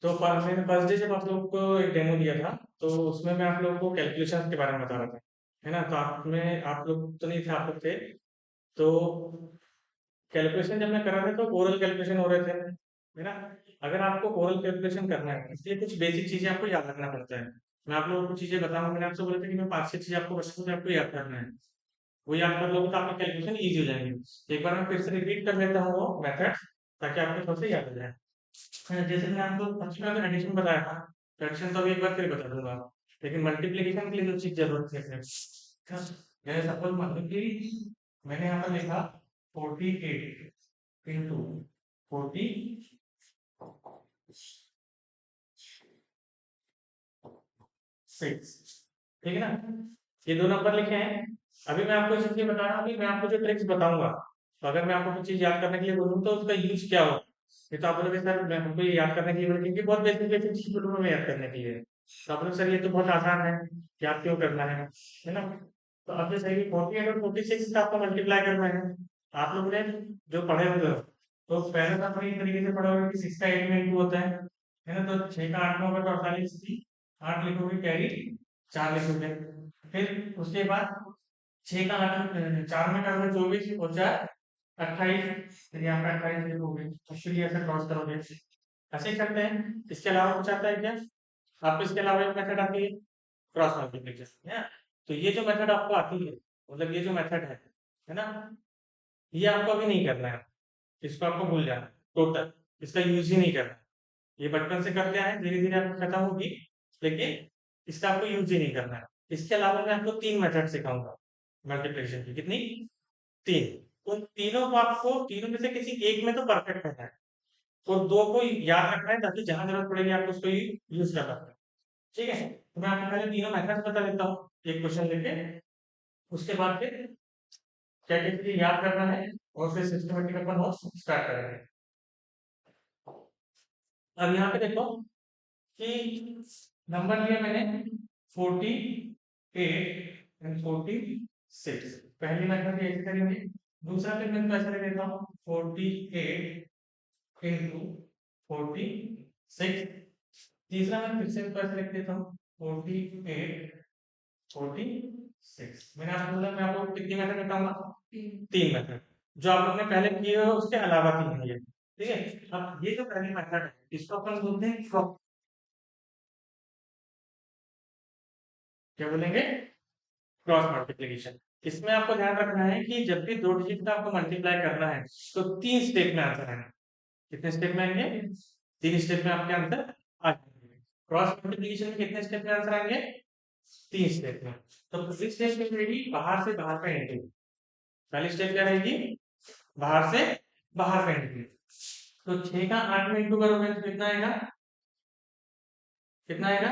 तो मैंने first day जब आप लोगों को एक डेमो दिया था, तो उसमें मैं आप लोगों को कैलकुलेशन के बारे में बता रहा था, है ना? तो आप लोग तो नहीं थे, आप लोग थे। तो कैलकुलेशन जब मैं कर रहा था तो ओरल कैलकुलेशन हो रहे थे, है ना? अगर आपको ओरल कैलकुलेशन करना है, इसलिए कुछ बेसिक चीजें आपको याद रखना पड़ता है। मैं आप लोगों को चीजें बताऊंगा, मैंने आपसे बोला था कि मैं 5-6 चीजें आपको बताऊंगा, आपको याद करना है। वो याद कर लोगे तो आपके कैलकुलेशन ईजी हो जाएंगे। एक बार मैं फिर से रिपीट कर लेता हूँ वो मेथड, ताकि आपको थोड़ा सा याद हो जाए। जैसे मैंने आपको सबसे पहले एडिशन बताया था, तो एडिशन तो अभी एक बार फिर बता दूंगा, लेकिन मल्टीप्लीकेशन के लिए जो चीज जरूरत है फिर, जैसे सपोज मान लो कि मैंने यहाँ पर लिखा 48 इंटू 46, ठीक है ना? ये दो नंबर लिखे हैं। अभी मैं आपको इसलिए बता रहा हूँ कि मैं आपको जो ट्रिक्स बताऊंगा, तो अगर मैं आपको कुछ चीज याद करने के लिए बोलूँ तो उसका यूज क्या हो। ये तो आप बोलोगे सर मैं हमको ये याद करने के लिए बोले, क्योंकि बहुत बेसिक बेसिक चीज बोलूंगा मैं याद करने के लिए, तो आप बोलोगे सर ये तो बहुत आसान है, याद क्यों करना है ना? तो अब जैसे कि 48 और 46 का आपको मल्टीप्लाई करना है। आप लोग ने जो पढ़े होंगे, तो पहले तो अपनी तरीके से पढ़ा होगा कि 6 का 8 में इंटू होता है ना? तो 6 का 8 में होगा तो 48 की 8 लिखोगे, कैरी 4 लिखोगे। फिर उसके बाद 6 का 8 4 में करोगे 24 और 4 28, फिर यहाँ पे 28 लिखोगे, फिर ये ऐसे क्रॉस करोगे। ऐसे ही करते हैं। इसके अलावा कुछ आता है क्या आपको? इसके अलावा एक मेथड आती है क्रॉस मल्टीप्लिकेशन, है ना? तो ये जो मेथड आपको आती है, मतलब ये जो मेथड है ना, ये आपको अभी नहीं करना है। इसको आपको भूल जाना है टोटल, इसका यूज ही नहीं करना है। ये बचपन से करते आए, धीरे धीरे आपको खत्म होगी, लेकिन इसका आपको यूज ही नहीं करना है। इसके अलावा मैं आपको 3 मेथड सिखाऊंगा मल्टीप्लिकेशन की। कितनी? 3। उन तीनों को आपको, तीनों में से किसी एक में तो परफेक्ट रहना है, और 2 को याद रखना है, ताकि जहां जरूरत पड़ेगी आपको उसको यूज कर सकते हैं। ठीक है, तो मैं आपको पहले तीनों मेथड बता देता हूँ एक क्वेश्चन लेके, उसके बाद फिर क्या क्या चीजें याद करना है, और फिर सिस्टमेटिक अपन वो स्टार्ट करेंगे। अब यहाँ पे देखो कि नंबर लिया मैंने 48 एंड 46। पहली मेथड ऐसे करेंगे। दूसरा फिर मैं ऐसे लिख देता हूँ 48 इंटू 46। तीसरा मैं फिर से ऐसे लिख देता हूँ 48 46। मैंने आपको बोला मैं आपको कितनी मेथड बताऊंगा? 3 मेथड। जो आप लोग ने पहले किए हो उसके अलावा 3 है ये, ठीक है? अब ये जो पहली मेथड है, इसको अपन बोलते हैं क्या बोलेंगे? Cross multiplication. इसमें आपको ध्यान रखना है कि जब भी 2 डिजिट का आपको मल्टीप्लाई करना है, तो 3 स्टेप में आंसर आएंगे। कितने स्टेप में आएंगे? 3 स्टेप में आपके आंसर आ जाएंगे। क्रॉस मल्टीप्लिकेशन में कितने स्टेप में आंसर आएंगे? 3 स्टेप में। तो पहली स्टेप में रहेगी बाहर से बाहर का एंट्री। पहली स्टेप क्या रहेगी? बाहर से बाहर का एंट्री। तो 6 का 8 में इंटू करोगे तो कितना आएगा? कितना आएगा?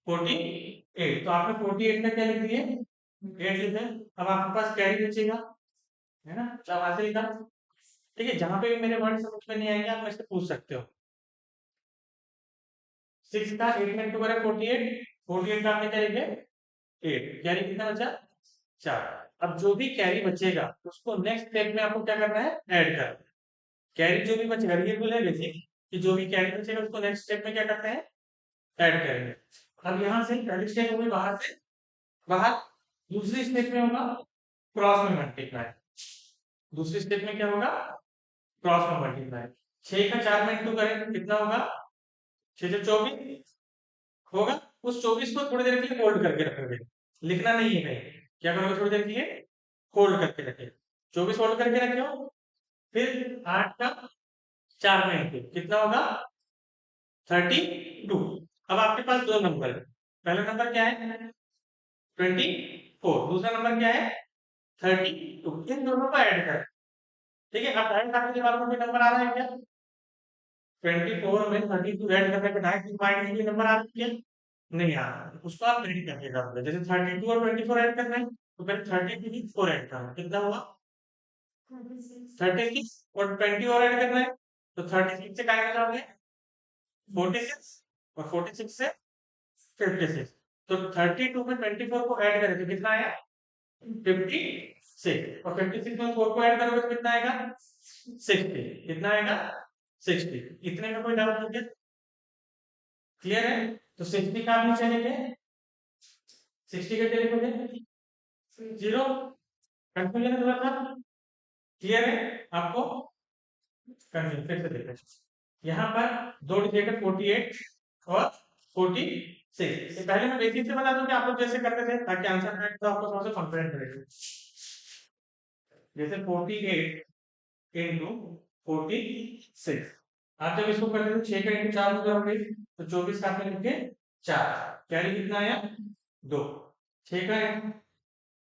48। तो आपने 48 में क्या लिख दिए? 8 लिखे। अब आपके पास कैरी बचेगा, है ना? तो आप ऐसे लिखा। ठीक है, जहां पे भी मेरे वर्ड समझ में नहीं आएंगे आप मुझसे पूछ सकते हो। 6 का 8 में इंटू करें 48, 48 का आपने क्या लिखे? 8। कैरी कितना बचा? 4। अब जो भी कैरी बचेगा उसको नेक्स्ट स्टेप में आपको क्या करना है? ऐड करना है। कैरी जो भी बचेगा, ये रूल है बेसिक, कि जो भी कैरी बचेगा उसको नेक्स्ट स्टेप में क्या करते हैं? ऐड करेंगे। अब यहाँ से पहली स्टेप होगी बाहर से बाहर, दूसरी स्टेप में होगा क्रॉस में मल्टीप्लाई। दूसरी स्टेप में क्या होगा? क्रॉस में मल्टीप्लाई। 6 का 4 में इंटू करें तो कितना होगा? 6 से 24 होगा। उस 24 को थोड़ी देर के लिए होल्ड करके रखोगे, लिखना नहीं है कहीं। क्या करोगे? थोड़ी देर के लिए होल्ड करके रखे। 24 होल्ड करके रखे हो। फिर 8 का 4 में इंटू कितना होगा? 32। अब आपके पास दो नंबर है। पहला नंबर क्या है? 24। दूसरा नंबर क्या है? 32। इन दोनों को ऐड कर। ठीक है, अब ऐड करने के बाद कोई नंबर आ रहा है क्या? 24 में 32 ऐड करने पे डायरेक्ट पॉइंट के नंबर आ रही है? नहीं आ रहा। उसको आप नहीं करके करोगे। जैसे 32 और 24 ऐड करना है, तो पहले 34 ऐड करना है। कितना हुआ? 36। और 20 और ऐड करना है, तो 36 से क्या जाओगे? 46। और 46 से 56। तो 32 में 24 को ऐड करें तो कितना आया? 56। और 56 में 4 को ऐड करोगे तो कितना आएगा? 60। कितना आएगा? 60। इतने में कोई डाउट नहीं है? क्लियर है? तो 60 का आप नीचे लिखे, 60 के नीचे लिखोगे 0, कंफ्यूजन थोड़ा सा, क्लियर है आपको? कंफ्यूजन फिर से देखो, यहाँ पर दो डिजिट है 48 और 46। ये पहले मैं बेसिक से बता दूं कि आप लोग जैसे करते थे ताकि आंसर करेक्ट तो आपको थोड़ा सा कॉन्फिडेंट रहेगा। जैसे 48 इंटू 46, आप जब इसको करते थे 6 का इंटू 4 करोगे तो 24 का आपने लिखे 4, कैरी कितना आया 2, 6 का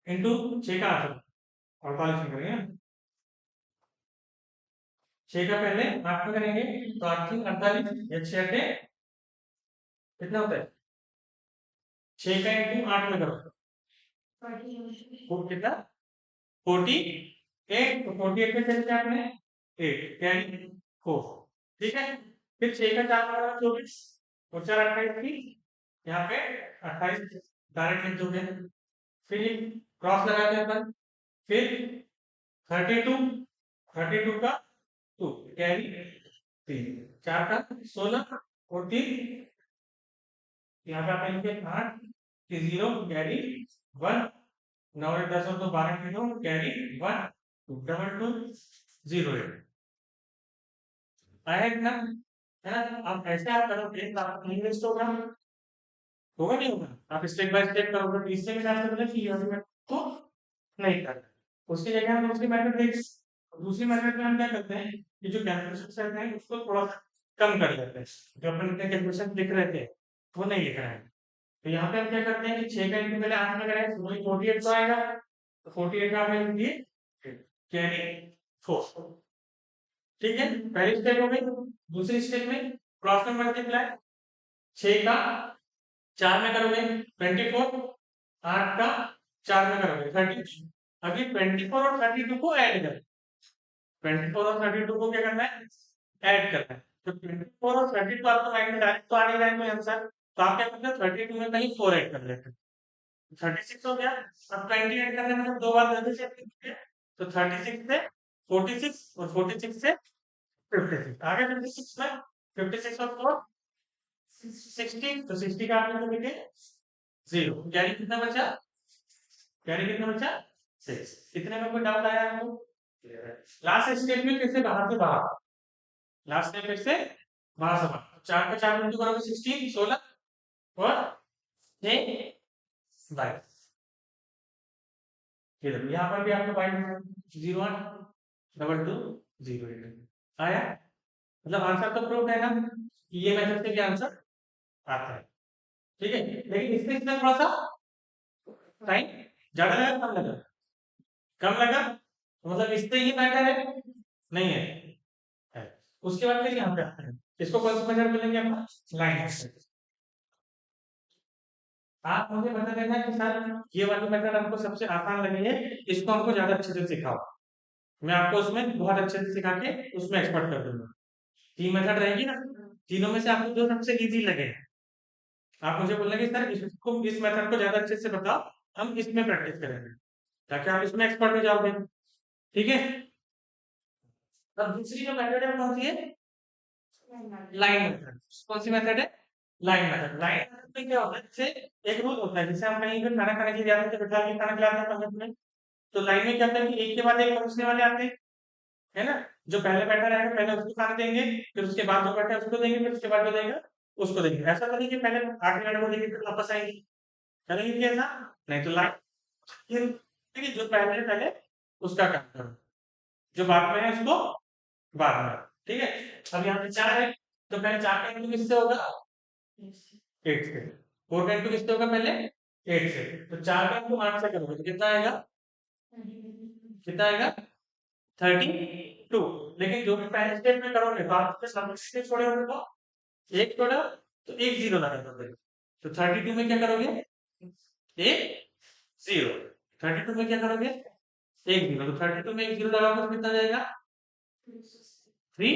इंटू 6 का 8 48 में करेंगे ना, 6 का पहले 8 में करेंगे तो 8 48 या 6 अट्ठे कितना होता है, 6 का इंटू 8 में करो कितना 48, तो 48 में चलते आपने 8 यानी 4, ठीक है। फिर 6 का 4 में करो 24 और 4 28 की, यहाँ पे 28 डायरेक्ट लिख दोगे, फिर क्रॉस लगाते हैं अपन, फिर 32 का 2 कैरी 3, 4 का 16 और 3, यहाँ पे आपने लिखे 8 कि 0 कैरी 1, 9 और 10 और 2 12 के 2 कैरी 1 डबल 2 0 आया इतना, है ना? अब ऐसे आप करोगे तो आपका टाइम वेस्ट होगा नहीं होगा? आप स्टेप बाय स्टेप करोगे तो इससे भी आपको पता कि ये मेथड को नहीं करना, उसकी जगह हम दूसरी मेथड देख, दूसरी मेथड में हम क्या करते हैं कि जो कैलकुलेशन सेट है उसको थोड़ा सा कम कर देते हैं, जो अपन इतने कैलकुलेशन लिख रहे थे वो नहीं लिख रहे हैं। तो यहाँ पे हम क्या करते हैं कि 6 का इंटू पहले 8 में करें तो वही 48 तो आएगा, तो 48 का आपने लिख दिए कैरी 4, ठीक है। पहली स्टेप हो गई। दूसरी स्टेप में क्रॉस में मल्टीप्लाई, 6 का 4 में करोगे 24, 8 का 4 में करोगे 30, अभी 24 और 32 को ऐड कर, 24 और 32 को क्या करना है ऐड करना है, तो 24 और 32 आपको माइंड में डायरेक्ट तो आ नहीं रहा है कोई आंसर, तो आप क्या करते हो 32 में कहीं 4 ऐड कर लेते हो, 36 हो गया। अब 20 ऐड करने में दो बार जल्दी से तो 36 से 46 और 46 से 56 आगे 56 में 56 और 4 60, तो 60 का आपने तो लिखे 0, कैरी कितना बचा, कैरी कितना बचा 6, कितने में कोई डाउट आया आपको? लास्ट स्टेप में फिर से बाहर से बाहर, लास्ट स्टेप फिर से बाहर से बाहर, 4 का 4 इंटू करोगे 16 16 और 6 22, ये देखो यहाँ पर भी आपको बाई 0 1 डबल 2 0 8 आया, मतलब आंसर तो प्रूव है ना कि ये मेथड से भी आंसर आता है, ठीक है। लेकिन इसमें थोड़ा सा टाइम ज्यादा लगा कम लगा, कम लगा तो मतलब इससे ये मैटर है नहीं है, है। उसके बाद फिर यहाँ पे आते हैं, इसको कौन सा मेथड बोलेंगे अपना लाइन मेथड। आप मुझे बता देना कि सर ये वाली मेथड हमको सबसे आसान लगी है, इसको हमको ज्यादा अच्छे से सिखाओ, मैं आपको उसमें बहुत अच्छे से सिखा के उसमें एक्सपर्ट कर दूंगा। तीन मेथड रहेगी ना, तीनों में से आपको जो सबसे इजी लगे आप मुझे बोलेंगे सर इसको इस मेथड को ज्यादा अच्छे से बताओ, हम इसमें प्रैक्टिस करेंगे ताकि आप इसमें एक्सपर्ट हो जाओगे, ठीक है। अब दूसरी जो मेथड है कौन सी है, लाइन मेथड। कौन सी मेथड है, लाइन मेथड। लाइन मेथड में क्या होता है, जैसे एक रूल होता है, जैसे हम कहीं पे खाना खाने के लिए जाते हैं तो बिठा के खाना खिलाते हैं पंगत में, तो लाइन में क्या होता है कि एक के बाद एक पहुंचने वाले आते हैं, है ना? जो पहले बैठा रहेगा पहले उसको खाना देंगे, फिर उसके बाद जो बैठा है उसको देंगे, फिर उसके बाद जो देगा उसको देंगे, ऐसा तो नहीं कि पहले आखिरी वाले को देंगे फिर वापस आएंगे, करेंगे क्या ऐसा? नहीं, तो लाइन देखिए जो पहले पहले उसका काम करो, जो बाद में है उसको बाद में, ठीक है। अब यहाँ पे 4 है तो पहले 4 का इंटू किससे होगा 8 से, 4 का इंटू किससे होगा पहले 8 से, तो 4 का इंटू 8 से करोगे तो कितना आएगा, कितना आएगा 32। लेकिन जो भी पहले स्टेप में करोगे तो आप स्टेप छोड़े होंगे तो एक छोड़ा तो एक जीरो लगा दोगे, तो 32 में क्या करोगे एक जीरो, 32 में क्या करोगे एक जीरो, तो 32 में एक जीरो लगाओगे तो कितना जाएगा 320,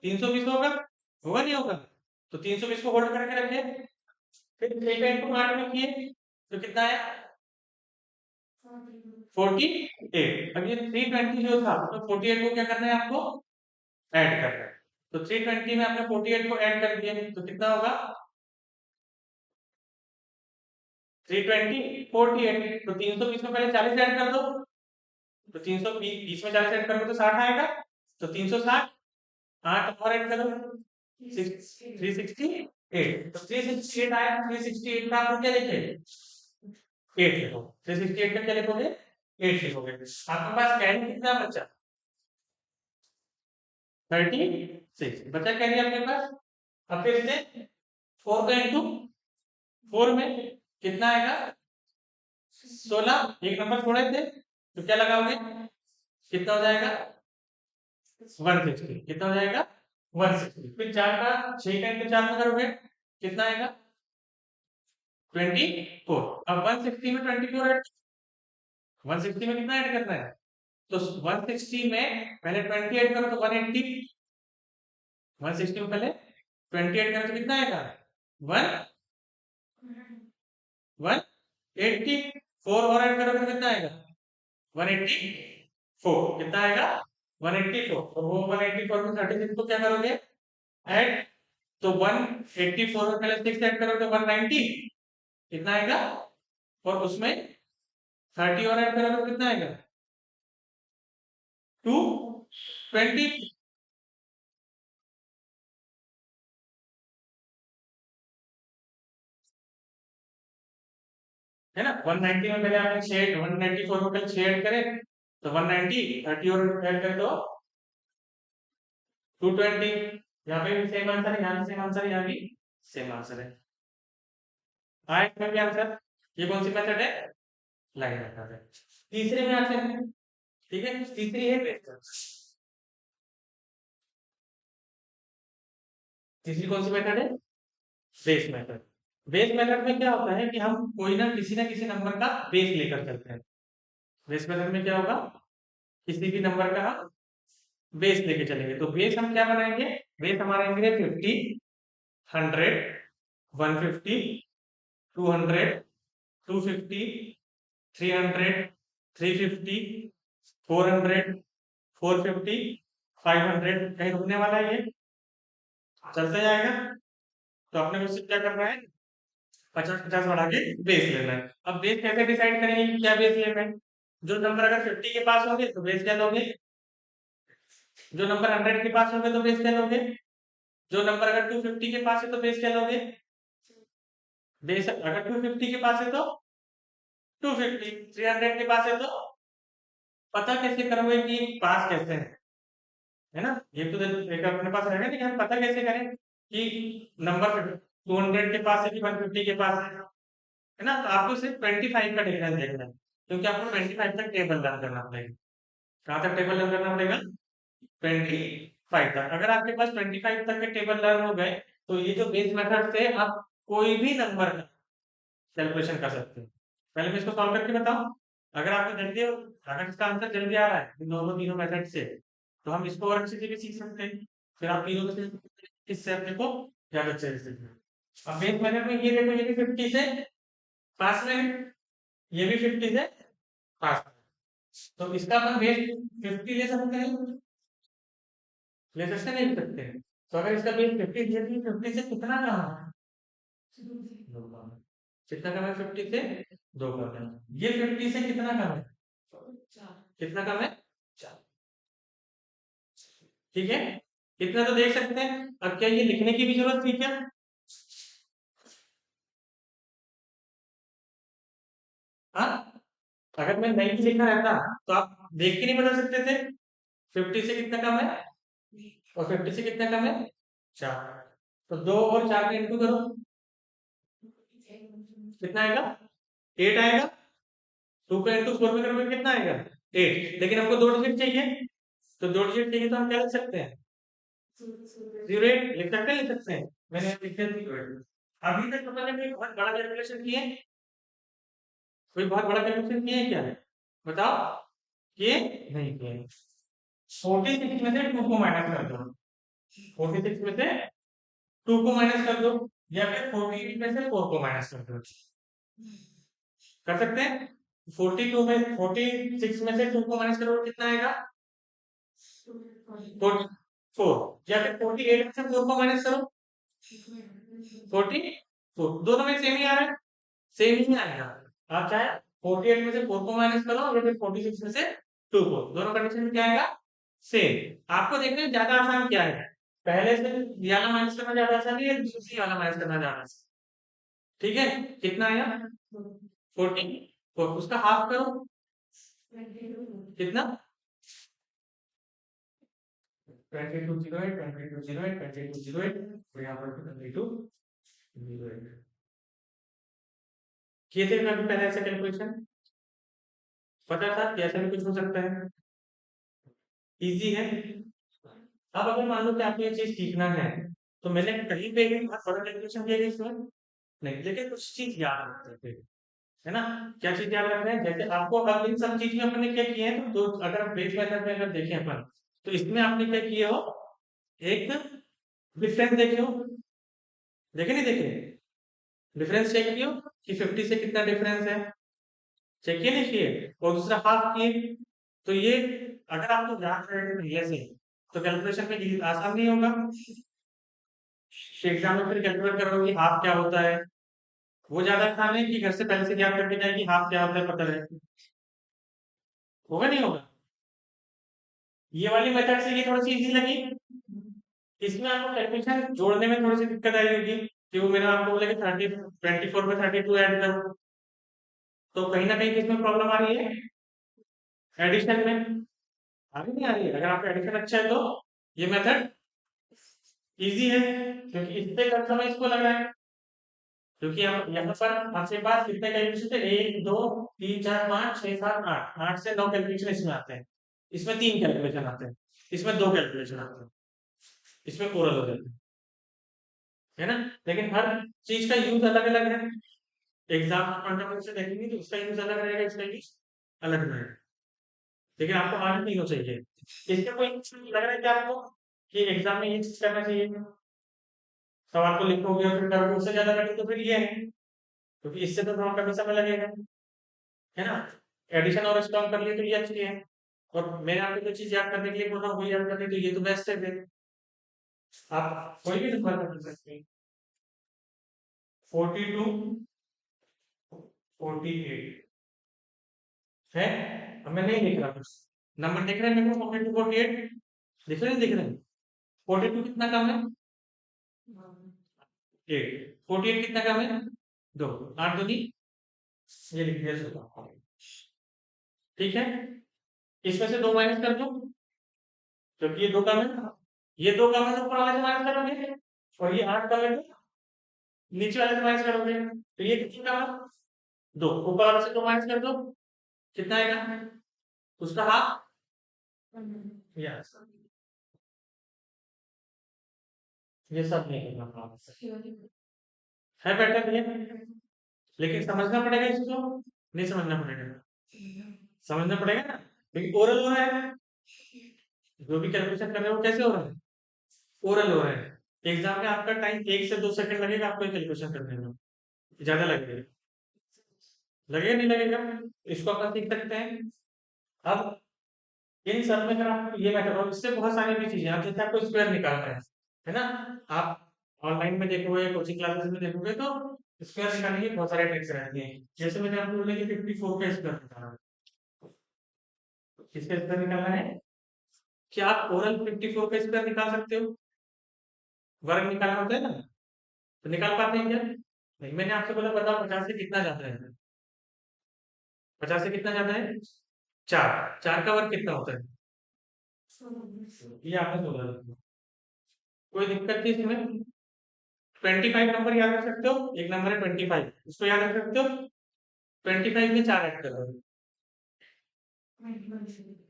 320 होगा, होगा नहीं होगा? तो 320 को होल्ड करके रखे, फिर 3 का इंटू 8 में किए तो कितना आया 48। अब ये 320 जो था तो 48 को क्या करना है आपको ऐड करना है, तो 320 में आपने 48 को ऐड कर दिया तो कितना होगा 320 48 तो 320 में पहले 40 ऐड कर दो तो 320 में 40 ऐड करोगे तो 60 आएगा तो 360 8 और ऐड करो 368 तो 368 आया 368 का आप क्या लिखे 8 लिखो 368 का क्या लिखोगे 8 लिखोगे आपके पास कैरी कितना बचा 36 बचा कैरी आपके पास अब फिर से 4 का इंटू 4 में कितना आएगा 16 एक नंबर छोड़े थे तो क्या लगाओगे कितना हो जाएगा 160 कितना हो जाएगा 160 फिर 4 का 6 का इंटू 4 में करोगे कितना आएगा 24 अब 160 में 24 ऐड 160 में कितना ऐड करना है तो 160 में पहले 20 ऐड करो तो 180 160 में पहले 20 ऐड करो तो कितना आएगा 184 और ऐड करोगे तो कितना आएगा 184 कितना आएगा 184 तो वो 184 में 36 को क्या करोगे ऐड तो 184 में पहले 6 ऐड करोगे तो 190 कितना आएगा और उसमें 30 और ऐड करोगे तो कितना आएगा 220 है ना 190 में पहले आपने 6 194 में पहले 6 ऐड करे तो 190 30 और ऐड कर दो 220 यहाँ पे भी सेम आंसर है यहाँ भी सेम आंसर है यहाँ भी सेम आंसर है हाँ इसमें भी आंसर ये कौन सी मेथड है लाइन मेथड है तीसरे में आते हैं ठीक है तीसरी है वेक्टर तीसरी कौन सी मेथड है बेस मेथड बेस मेथड में क्या होता है कि हम कोई ना किसी नंबर का बेस लेकर चलते हैं बेस मेथड में क्या होगा किसी भी नंबर का हम बेस लेके चलेंगे तो बेस हम क्या बनाएंगे बेस हमारे होंगे 50 100 150 200 250 300 350 400 450 500 कहीं रुकने वाला है ये चलता जाएगा तो अपने को सिर्फ क्या करना है 50 बढ़ा के बेस लेना है अब बेस कैसे डिसाइड करेंगे कि क्या बेस लेना है जो नंबर अगर 50 के पास होंगे तो बेस क्या लोगे जो नंबर 100 के पास होंगे तो बेस क्या लोगे जो नंबर अगर 250 के पास है तो बेस क्या लोगे बेस अगर 250 के पास है तो 250 300 के पास है तो पता कैसे करोगे कि पास कैसे है ना ये तो एक अपने पास रहेगा लेकिन हम पता कैसे करें कि नंबर 200 के पास है कि 150 के पास है ना तो आपको सिर्फ 25 का डिफरेंस देखना है क्योंकि आपको 25 तक टेबल रन करना पड़ेगा कहाँ तक टेबल रन करना पड़ेगा 25 तक अगर आपके पास 25 तक के टेबल रन हो गए तो ये जो बेस मेथड से आप कोई भी नंबर का कैलकुलेशन कर सकते हो पहले मैं इसको सॉल्व करके बताऊं अगर आपको जल्दी अगर इसका आंसर जल्दी आ रहा है इन दोनों तीनों मेथड से तो हम इसको और अच्छे से भी सीख सकते हैं फिर आप तीनों से इससे अपने को ज्यादा अच्छे से सीखना अब बेस मेथड में ये देखो ये भी 50 से पास में है, ये भी 50 से पास में है। तो इसका अपन बेस 50 ले सकते हैं ले सकते नहीं ले सकते हैं तो अगर इसका बेस 50 दिया तो 50 से कितना कम है दो कम है कितना कम है 50 से दो कम है ये 50 से कितना कम है कितना कम है 4 ठीक है इतना तो देख सकते हैं अब क्या ये लिखने की भी जरूरत थी क्या हाँ अगर मैं नहीं भी लिखा रहता तो आप देख के नहीं बता सकते थे 50 से कितना कम है और 50 से कितना कम है 4 तो 2 और 4 का इंटू करो कितना आएगा 8 आएगा 2 का इंटू 4 में करोगे कितना आएगा 8 लेकिन हमको दो डिजिट चाहिए तो दो डिजिट चाहिए तो हम क्या लिख सकते हैं 08 लिख सकते हैं लिख सकते हैं मैंने लिख दिया अभी तक अपन ने कोई बहुत बड़ा कैलकुलेशन किया है कोई बहुत बड़ा कैलकुलेशन किया है क्या बताओ किए नहीं किए 46 में से 2 को माइनस कर दो 46 में से 2 को माइनस कर दो या फिर 48 में से 4 को माइनस कर दो कर सकते हैं 42 में 46 में से 2 को माइनस करोगे कितना आएगा 4 या फिर 48 में से 4 को माइनस करो, 44, दोनों में सेम ही आ रहा है, सेम ही आएगा। आप चाहे 48 में से 4 को माइनस करो या फिर 46 में से 2 को, दोनों कंडीशन में क्या आएगा, सेम। आपको देखना है ज्यादा आसान क्या है, पहले से ये वाला माइनस करना ज्यादा आसान है या दूसरी वाला माइनस करना ज्यादा आसान। ठीक है, कितना आया 14, और उसका हाफ करो, कितना 2208, 2208, 2208, और यहाँ पर 2208। किए थे कभी पहले ऐसा कैलकुलेशन, पता था कि ऐसा भी कुछ हो सकता है, इजी है। अब अगर मान लो कि आपको ये चीज सीखना है, तो मैंने कहीं पे भी बहुत बड़ा कैलकुलेशन किया है इसमें नहीं, लेकिन कुछ चीज याद रखते थे, है ना। क्या चीज याद रख रहे हैं, जैसे आपको अब इन सब चीज में अपने क्या किए हैं, तो अगर आप बेस मेथड में अगर देखें अपन, तो इसमें आपने क्या किए हो, एक डिफरेंस देखे हो, देखे नहीं देखे, डिफरेंस चेक किए हो कि 50 से कितना डिफरेंस है, चेक किए नहीं किए, और दूसरा हाफ किए। तो ये अगर आपको याद रहेगा पहले से, तो कैलकुलेशन में ये आसान नहीं होगा, एग्जाम में फिर कैलकुलेट करोगे कि हाफ क्या होता है, वो ज्यादा आसान है कि घर से पहले से याद करके जाए कि हाफ क्या होता है पता रहे, होगा नहीं होगा। ये वाली मेथड से ये थोड़ी सी इजी लगी, इसमें आपको कैलकुलेशन जोड़ने में थोड़ी सी दिक्कत आई होगी, कि वो मैंने आपको बोला कि 24 में 32 ऐड करो, तो कहीं ना कहीं किसमें प्रॉब्लम आ रही है, एडिशन में। अभी नहीं आ रही है, अगर आपका एडिशन अच्छा है तो ये मेथड इजी है, क्योंकि इससे कम समय इसको लग रहा है, क्योंकि हम यहाँ पर आपके पास कितने कैलकुलेशन थे, 1 2 3 4 5 6 7 8, 8 से 9 कैलकुलेशन इसमें आते हैं, इसमें 3 कैलकुलेशन आते हैं, इसमें 2 कैलकुलेशन आते हैं, इसमें ओरल हो जाते हैं, है ना। लेकिन हर चीज का यूज अलग अलग है, एग्जाम पॉइंट ऑफ व्यू से देखेंगे तो इसका यूज अलग रहेगा, इसका यूज अलग रहेगा, लेकिन आपको आना नहीं हो चाहिए। इसका कोई लग रहा है क्या आपको कि एग्जाम में ये चीज करना चाहिए, सवाल को लिखोगे और फिर करोगे, उससे ज्यादा कठिन तो फिर ये है, क्योंकि इससे तो थोड़ा कम समय लगेगा, है ना। एडिशन और स्ट्रॉन्ग कर लिए तो ये अच्छी है, और मैंने आपको कोई चीज याद करने के लिए बोला वही याद करने, तो ये तो बेस्ट है फिर, आप कोई भी नंबर कर सकते हैं, 42, 48 है, अब मैं नहीं लिख रहा कुछ, नंबर देख रहे हैं मेरे को, 42 48 दिख रहे हैं, दिख रहे हैं, 42 कितना कम है, 8, 48 कितना कम है, 2, 8 दूनी, ये लिख दिया 16, ठीक है। इसमें से 2 माइनस कर दो, क्योंकि ये 2 कम है, ये 2 कम है तो ऊपर वाले से माइनस करोगे, और ये 8 कम है तो नीचे वाले से माइनस करोगे, तो ये कितना कम है, 2, ऊपर वाले से 2 माइनस कर दो, कितना आएगा, उसका हाफ, यस, ये सब नहीं करना है पैटर्न ये, लेकिन समझना पड़ेगा इसको, नहीं समझना पड़ेगा, समझना पड़ेगा ना, क्योंकि ओरल हो रहा है, जो भी कैलकुलेशन कर रहे हो वो कैसे हो रहा है, ओरल हो रहा है। एग्जाम में आपका टाइम 1 से 2 सेकंड लगेगा आपको कैलकुलेशन करने में, ज्यादा लगेगा, लगेगा नहीं लगेगा, इसको अपन सीख सकते हैं। अब इन सब में अगर आप ये मेथड, और इससे बहुत सारी भी चीजें, आप जैसे आपको स्क्वायर निकालना है ना, आप ऑनलाइन में देखोगे, कोचिंग क्लासेस में देखोगे, तो स्क्वायर निकालने की बहुत सारे ट्रिक्स रहती हैं, जैसे मैंने आपको बोला कि 54 का स्क्वायर निकालना है, किसका स्क्वायर निकालना है, क्या आप ओरल 54 का स्क्वायर निकाल सकते हो, वर्ग निकालना होता है ना, तो निकाल पाते हैं क्या, नहीं, मैंने आपसे बोला बताओ 50 से कितना जाता है, 50 से कितना जाता है, 4, 4 का वर्ग कितना होता है, ये आपने बोला, कोई दिक्कत थी इसमें, 25 नंबर याद रख सकते हो, एक नंबर है 25, इसको याद रख सकते हो, 25 में 4 ऐड कर दो,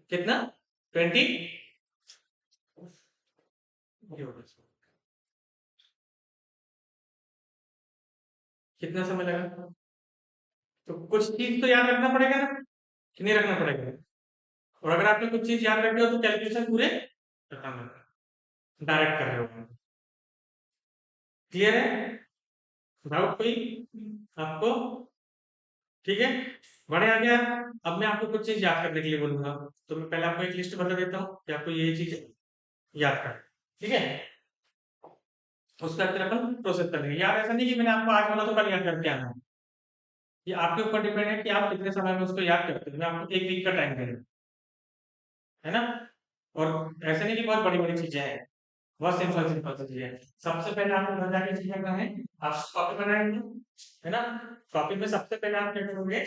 कितना 20, कितना समय लगा, तो कुछ चीज तो याद रखना पड़ेगा ना, कि नहीं रखना पड़ेगा, और अगर आपने कुछ चीज याद रखी हो तो कैलकुलेशन पूरे डायरेक्ट कर रहे हो, क्लियर है, डाउट कोई आपको, ठीक है, बड़े आ गया। अब मैं आपको कुछ चीज याद करने के लिए बोलूंगा, तो मैं पहले आपको एक लिस्ट बता देता हूँ कि आपको ये चीज याद कर, ठीक है, उसका फिर अपन प्रोसेस कर देंगे। यार ऐसा नहीं कि मैंने आपको आज बोला तो कल याद करके आना है, ये आपके ऊपर डिपेंड है कि आप कितने समय में उसको याद करते हो। मैं आपको 1 वीक का टाइम दे रहा हूँ, है ना। और ऐसे नहीं कि बहुत बड़ी बड़ी चीजें हैं, बहुत सिंपल सिंपल सी चीजें हैं। सबसे पहले आपको घर जाके चीज करना है, आप कॉपी बनाएंगे, है ना। कॉपी में सबसे पहले आप क्या करोगे,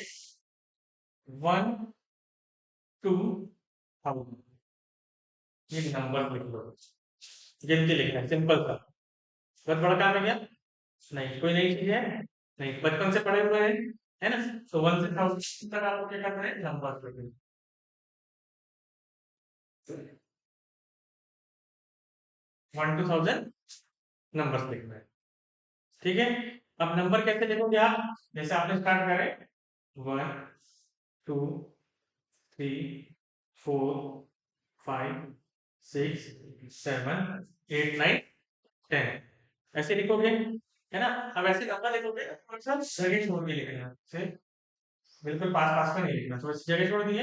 1 2 ये नंबर लिख लो, गिनती लिखना है, सिंपल सा। बहुत बड़ा काम है क्या? नहीं, कोई नई चीज है नहीं, बचपन से पढ़े हुए हैं, है ना। तो 1 से 1000 तक आपको क्या करना है, नंबर लिखना है। 1 to 1000 नंबर लिखना है, ठीक है। अब नंबर कैसे लिखोगे आप, जैसे आपने स्टार्ट करे 1 2 3 4 5 6 7 8 9 10 ऐसे लिखोगे, है ना। अब ऐसे नंबर लिखोगे तो सब जगह छोड़ के लिखना है, से बिल्कुल पास पास में नहीं लिखना, थोड़ी सी जगह छोड़ दिए,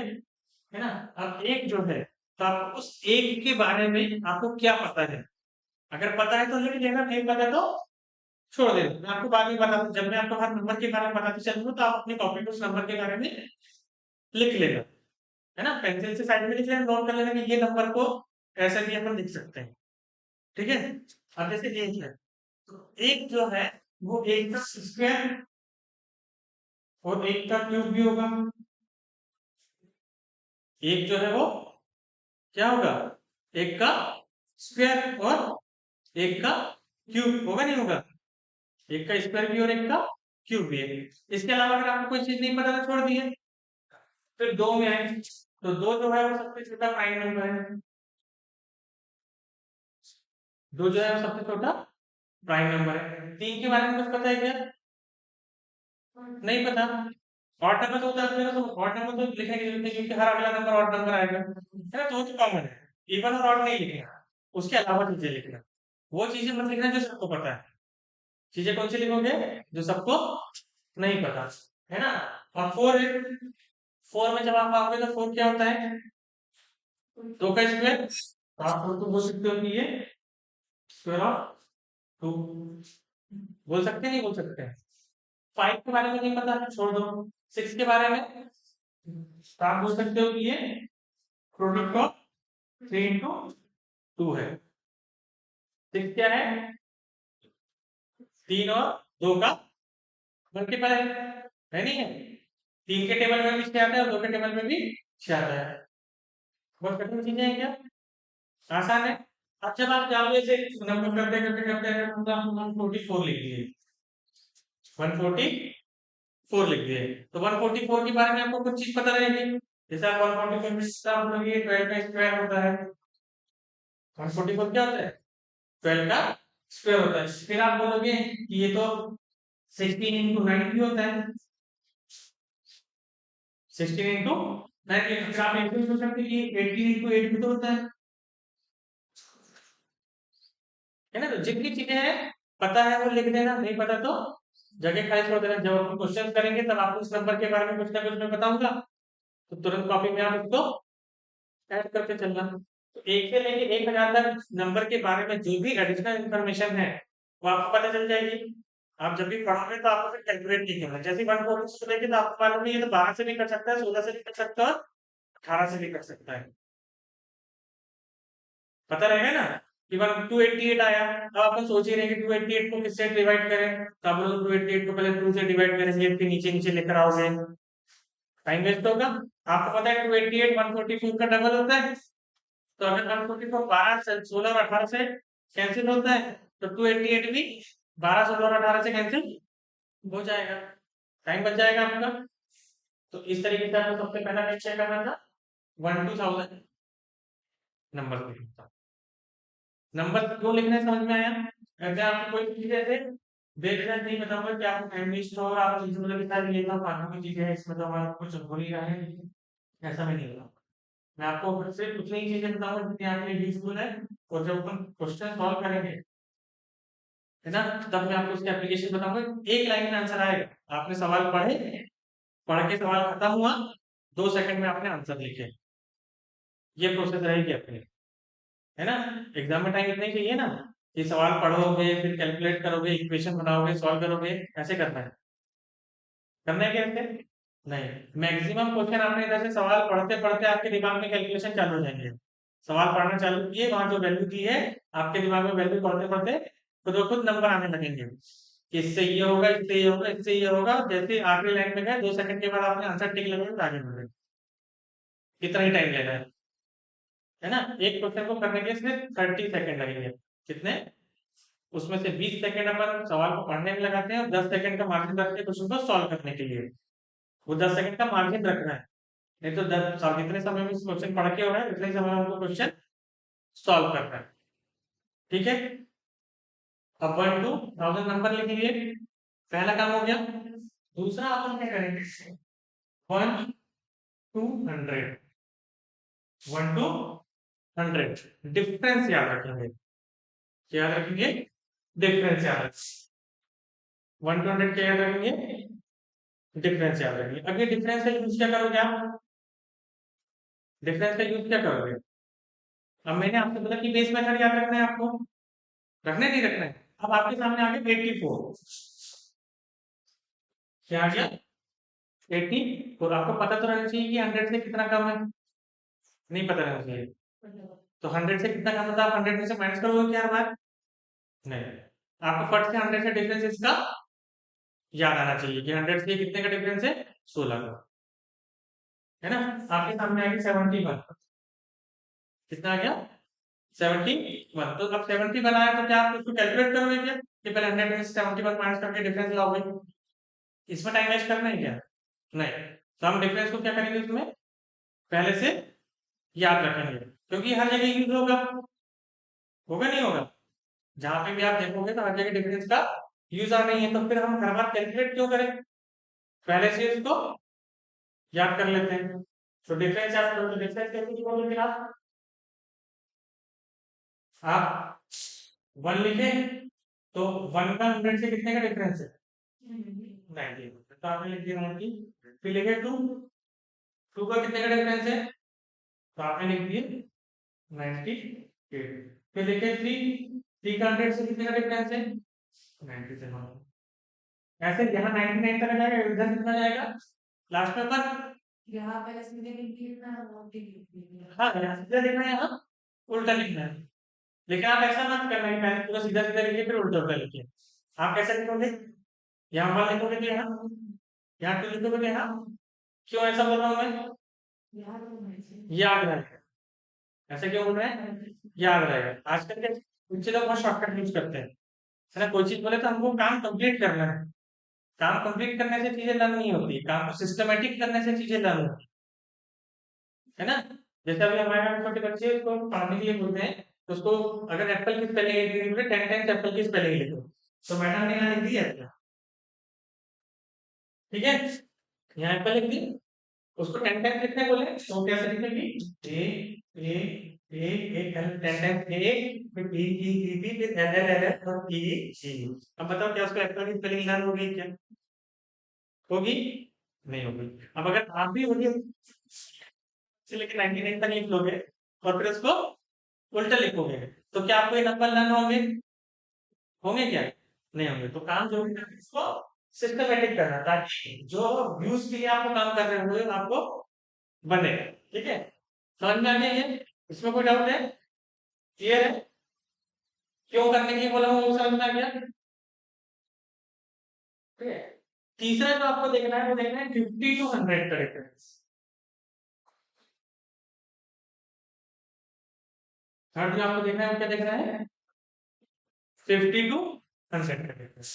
है ना। अब एक जो है, तो आप उस एक के बारे में आपको क्या पता है, अगर पता है तो लिख लेना, नहीं पता तो छोड़ देना। मैं आपको बाद में बता, जब मैं आपको हर नंबर के बारे में बताते चलूंगा तो आप अपनी कॉपी में उस नंबर के बारे में लिख लेना, है ना। पेंसिल से साइड में लिख लेना, नोट कर लेना कि ये नंबर को ऐसे भी अपन लिख सकते हैं, ठीक है। अब जैसे एक है, तो एक जो है वो एक का स्क्वायर और एक का क्यूब भी होगा। एक जो है वो क्या होगा, एक का स्क्वायर और एक का क्यूब होगा, नहीं होगा। एक का स्क्वायर भी और एक का क्यूब भी है। इसके अलावा अगर आपको कोई चीज नहीं पता तो छोड़ दिए। फिर दो में आए, तो दो जो है वो सबसे छोटा प्राइम नंबर है। दो जो है वो सबसे छोटा प्राइम नंबर है। तीन के बारे में कुछ पता है क्या? नहीं पता। ऑड नंबर तो होता है अपने पास, ऑड नंबर तो लिखने की जरूरत नहीं क्योंकि हर अगला नंबर ऑड नंबर आएगा, है ना। तो वो तो कॉमन है, इवन और ऑड नहीं लिखना, उसके अलावा चीजें लिखना। वो चीजें मत लिखना जो सबको पता है। चीजें कौन सी लिखोगे, जो सबको नहीं पता, है ना। और फोर है, फोर में जब आप आओगे तो फोर क्या होता है, दो का स्क्वायर। तो आप फोर को बोल सकते हो कि ये स्क्वायर ऑफ 2, बोल सकते हैं नहीं बोल सकते हैं। 5 के बारे में नहीं पता, छोड़ दो। 6 के बारे में तो आप बोल सकते हो कि ये प्रोडक्ट ऑफ 3 into 2 है। 6 क्या है, 3 और 2 का मल्टीपल है नहीं है। 3 के टेबल में भी 6 आता है और 2 के टेबल में भी 6 आता है। बहुत कठिन चीजें हैं क्या, आसान है। अब जब आप जाओगे से नंबर करते करते करते करते आप 144 लिख दिए, 144 लिख दिए। तो 144 के बारे में आपको कुछ चीज पता रहेगी, जैसे आप 144 में इसका मतलब ये 12 का स्क्वायर होता है। 144 क्या होता है, 12 का स्क्वायर होता है। फिर आप बोलोगे कि ये तो 16 into 9 भी होता है, 16 into 9। फिर आप एक भी सोच सकते हैं कि 18 into 8 भी तो होता है ना। तो जितनी चीजें हैं पता है वो लिख देना, नहीं पता तो जगह खाली छोड़ देना। जब अपन क्वेश्चन करेंगे तब आपको उस नंबर के बारे में कुछ ना कुछ मैं बताऊंगा, तो तुरंत कॉपी में आप उसको ऐड करके चलना। तो 1 से लेके 1000 तक नंबर के बारे में जो भी एडिशनल इंफॉर्मेशन है वो आपको पता चल जाएगी। आप जब भी पढ़ोगे तो आपको फिर कैलकुलेट नहीं करना। जैसे 140 से लेके तो आपको मालूम है ये तो 12 से भी कर सकता है, 16 से भी कर सकता है और 18 से भी कर सकता है, पता रहेगा ना। कि 288 आया, अब अपन सोच ही रहे हैं कि 288 को किससे डिवाइड करें, तो आप लोग 288 को पहले 2 से डिवाइड करेंगे फिर नीचे नीचे लेकर आओगे, टाइम वेस्ट होगा। आपको पता है 288 144 का डबल होता है। तो अगर 144 12 से 16 और 18 से कैंसिल होता है तो 288 भी 12 16 और 18 से कैंसिल हो जाएगा, टाइम बच जाएगा आपका। तो इस तरीके से आपको सबसे पहला चेक करना था 1 to 1000 नंबर लिखना था। नंबर क्यों लिखना है समझ में आया। अगर आपको कोई चीज ऐसे देखना नहीं बताऊंगा कि आपको फैमिली स्टोर आप चीजें मतलब इतना ये ना फालतू की चीजें हैं इसमें तो हमारा कुछ हो नहीं रहा है, ऐसा मैं नहीं बताऊंगा। मैं आपको सिर्फ उतनी ही चीजें बताऊंगा जितनी आपके लिए यूजफुल है। और जब अपन क्वेश्चन सॉल्व करेंगे, है ना, तब मैं आपको उसकी एप्लीकेशन बताऊंगा। एक लाइन में आंसर आएगा, आपने सवाल पढ़े, पढ़ के सवाल खत्म हुआ, 2 सेकंड में आपने आंसर लिखे, ये प्रोसेस रहेगी अपनी, है ना? एग्जाम में टाइम इतना ही चाहिए ना कि सवाल पढ़ोगे, फिर कैलकुलेट करोगे, इक्वेशन बनाओगे, सॉल्व करोगे, ऐसे करना है। करना है कैसे? नहीं, मैक्सिमम क्वेश्चन आपने इधर से सवाल पढ़ते पढ़ते आपके दिमाग में कैलकुलेशन चालू हो जाएंगे। सवाल पढ़ना चालू किए, वहां जो वैल्यू दी है आपके दिमाग में वैल्यू पढ़ते पढ़ते खुद ब खुद नंबर आने लगेंगे कि इससे ये होगा, इससे ये होगा, इससे ये होगा। जैसे आखिरी लाइन में गए 2 सेकंड के बाद आपने आंसर टिक लगाया तो आगे बढ़े। कितना ही टाइम लेना है ना? एक क्वेश्चन को करने के लिए सिर्फ 30 सेकंड लगेंगे। कितने? उसमें से 20 सेकंड अपन सवाल को पढ़ने में लगाते हैं और 10 सेकंड का मार्जिन रखते हैं क्वेश्चन को सॉल्व करने के लिए। वो 10 सेकंड का मार्जिन रखना है, नहीं तो जितने समय में क्वेश्चन पढ़ के हो रहा है उतने ही समय में हमको क्वेश्चन सॉल्व करना है। ठीक है? अब 1 to 1000 नंबर लिख लिए, पहला काम हो गया। दूसरा अपन क्या करेंगे? 1 to 100, 1 to 100 डिफरेंस याद रखेंगे। क्या याद रखेंगे? डिफरेंस याद रखेंगे। 1 to 100 क्या याद रखेंगे? डिफरेंस याद रखेंगे। अब ये डिफरेंस का यूज क्या करोगे आप? डिफरेंस का यूज क्या करोगे? अब मैंने आपसे बोला कि बेस मेथड याद रखना है आपको, रखना नहीं रखना है? अब आपके सामने आ गया 84, क्या आ गया? 80। और आपको पता तो रहना चाहिए कि 100 से कितना कम है। नहीं पता रहना चाहिए। तो 100 से कितना कम होता है, आप 100 में से माइनस करोगे क्या हर बार? नहीं, आपको फट से 100 से डिफरेंस इसका याद आना चाहिए कि 100 से कितने का डिफरेंस है? 16 का। है ना? आपके सामने आ गया 71। कितना आ गया? 71। तो अब 71 आया तो क्या आप उसको कैलकुलेट करोगे क्या कि पहले 100 में से 71 माइनस करके डिफरेंस लाओगे? इसमें टाइम वेस्ट करना है क्या? नहीं। तो हम डिफरेंस को क्या करेंगे उसमें पहले से याद रखेंगे, क्योंकि हर जगह यूज होगा। होगा नहीं होगा? जहां पे भी आप देखोगे तो हर जगह डिफरेंस का यूज आ नहीं है, तो फिर हम हर बार कैलकुलेट क्यों करें? पहले से इसको याद कर लेते हैं। तो डिफरेंस याद करो, तो डिफरेंस कैसे लिखोगे फिर आप 1 लिखे तो 1 का 100 से कितने का डिफरेंस है? 90। तो आपने लिख दिया 90। फिर लिखे 2, 2 का कितने का डिफरेंस है? तो आपने लिख दिए 98। फिर लिखे 3, 3 का 100 से कितने का डिफरेंस है? 97। ऐसे यहाँ 99 तक आ जाएगा, इधर कितना जाएगा लास्ट में पर? यहाँ पहले सीधे लिख दिया ना, हाँ यहाँ सीधा लिखना है, यहाँ उल्टा लिखना है। लेकिन आप ऐसा मत करना कि पहले पूरा सीधा सीधा लिखिए फिर उल्टा उल्टा लिखिए। आप कैसे लिखोगे? यहाँ वन लिखोगे तो यहाँ टू लिखोगे तो यहाँ। क्यों ऐसा बोल रहा हूँ मैं? याद रहेगा। ऐसा क्यों बोल रहे हैं? याद रहेगा। आजकल के बच्चे लोग बहुत शॉर्टकट यूज करते हैं, है ना? कोई चीज बोले तो हमको काम कंप्लीट करना है। काम कंप्लीट करने से चीजें लर्न नहीं होती, काम को सिस्टमेटिक करने से चीजें लर्न होती है ना? जैसे अभी हमारे यहाँ छोटे बच्चे उसको पढ़ने के लिए बोलते हैं, तो उसको अगर एप्पल की स्पेलिंग लिखनी बोले 10 टाइम्स एप्पल की स्पेलिंग लिखो, तो मैडम ने यहाँ लिख दी है क्या? ठीक है, यहाँ एप्पल लिख दी। उसको 10 टाइम्स लिखने बोले तो कैसे लिखेगी? ए ए ए 10 टाइम्स ए, फिर बी ई ई बी, फिर एल एल एल एल और ई ई। अब बताओ क्या उसको एप्पल की स्पेलिंग लर्न होगी क्या? होगी? नहीं होगी। अब अगर आप भी होगी से लेकर 99 तक लिख लोगे और फिर उसको उल्टा लिखोगे, तो क्या आपको ये नंबर लर्न होंगे? होंगे क्या? नहीं होंगे। तो काम जो है इसको सिस्टमेटिक करना, ताकि जो व्यूज के लिए आपको काम कर रहे हो आपको बने। ठीक है? समझ में आ गया ये? इसमें कोई डाउट है? क्लियर है? क्यों करने के लिए बोला हूँ वो समझ में आ गया? ठीक है। तीसरा जो आपको देखना है वो देखना है 50 to 100 का डिफरेंस। थर्ड जो आपको देखना है वो क्या देखना है? 50 to 100 का डिफरेंस।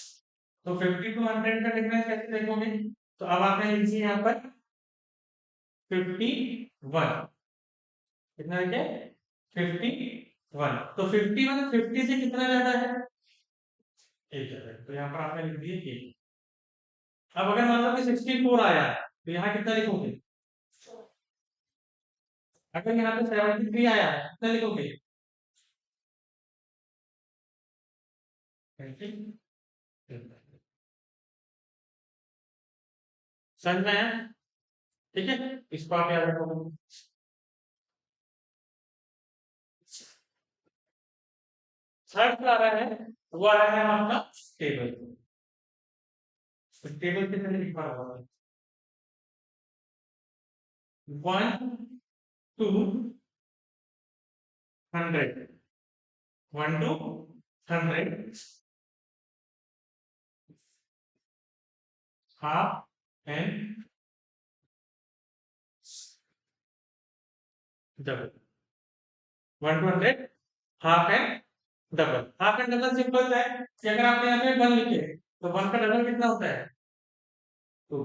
तो 50 to 100 का डिफरेंस कैसे देखोगे? तो अब आपने लिखी यहाँ पर 51। कितना है? 51। तो 51 50 से कितना ज्यादा है? एक ज्यादा है, तो यहाँ पर आपने लिख दिया एक। अब अगर मान लो कि 64 आया है तो यहाँ कितना लिखोगे? अगर यहाँ पे 73 आया है कितना लिखोगे? 20। समझ में आया? ठीक है, इसको आप याद रखोगे। थर्ड जो आ रहा है वो आ रहा है आपका टेबल। तो टेबल कितने लिखा हुआ है? 1 to 100, 1 to 100, half and double. 1 to 100, half and double. Half and double simple है कि अगर आपने यहाँ पे 1 लिखे तो 1 का डबल कितना होता है? 2।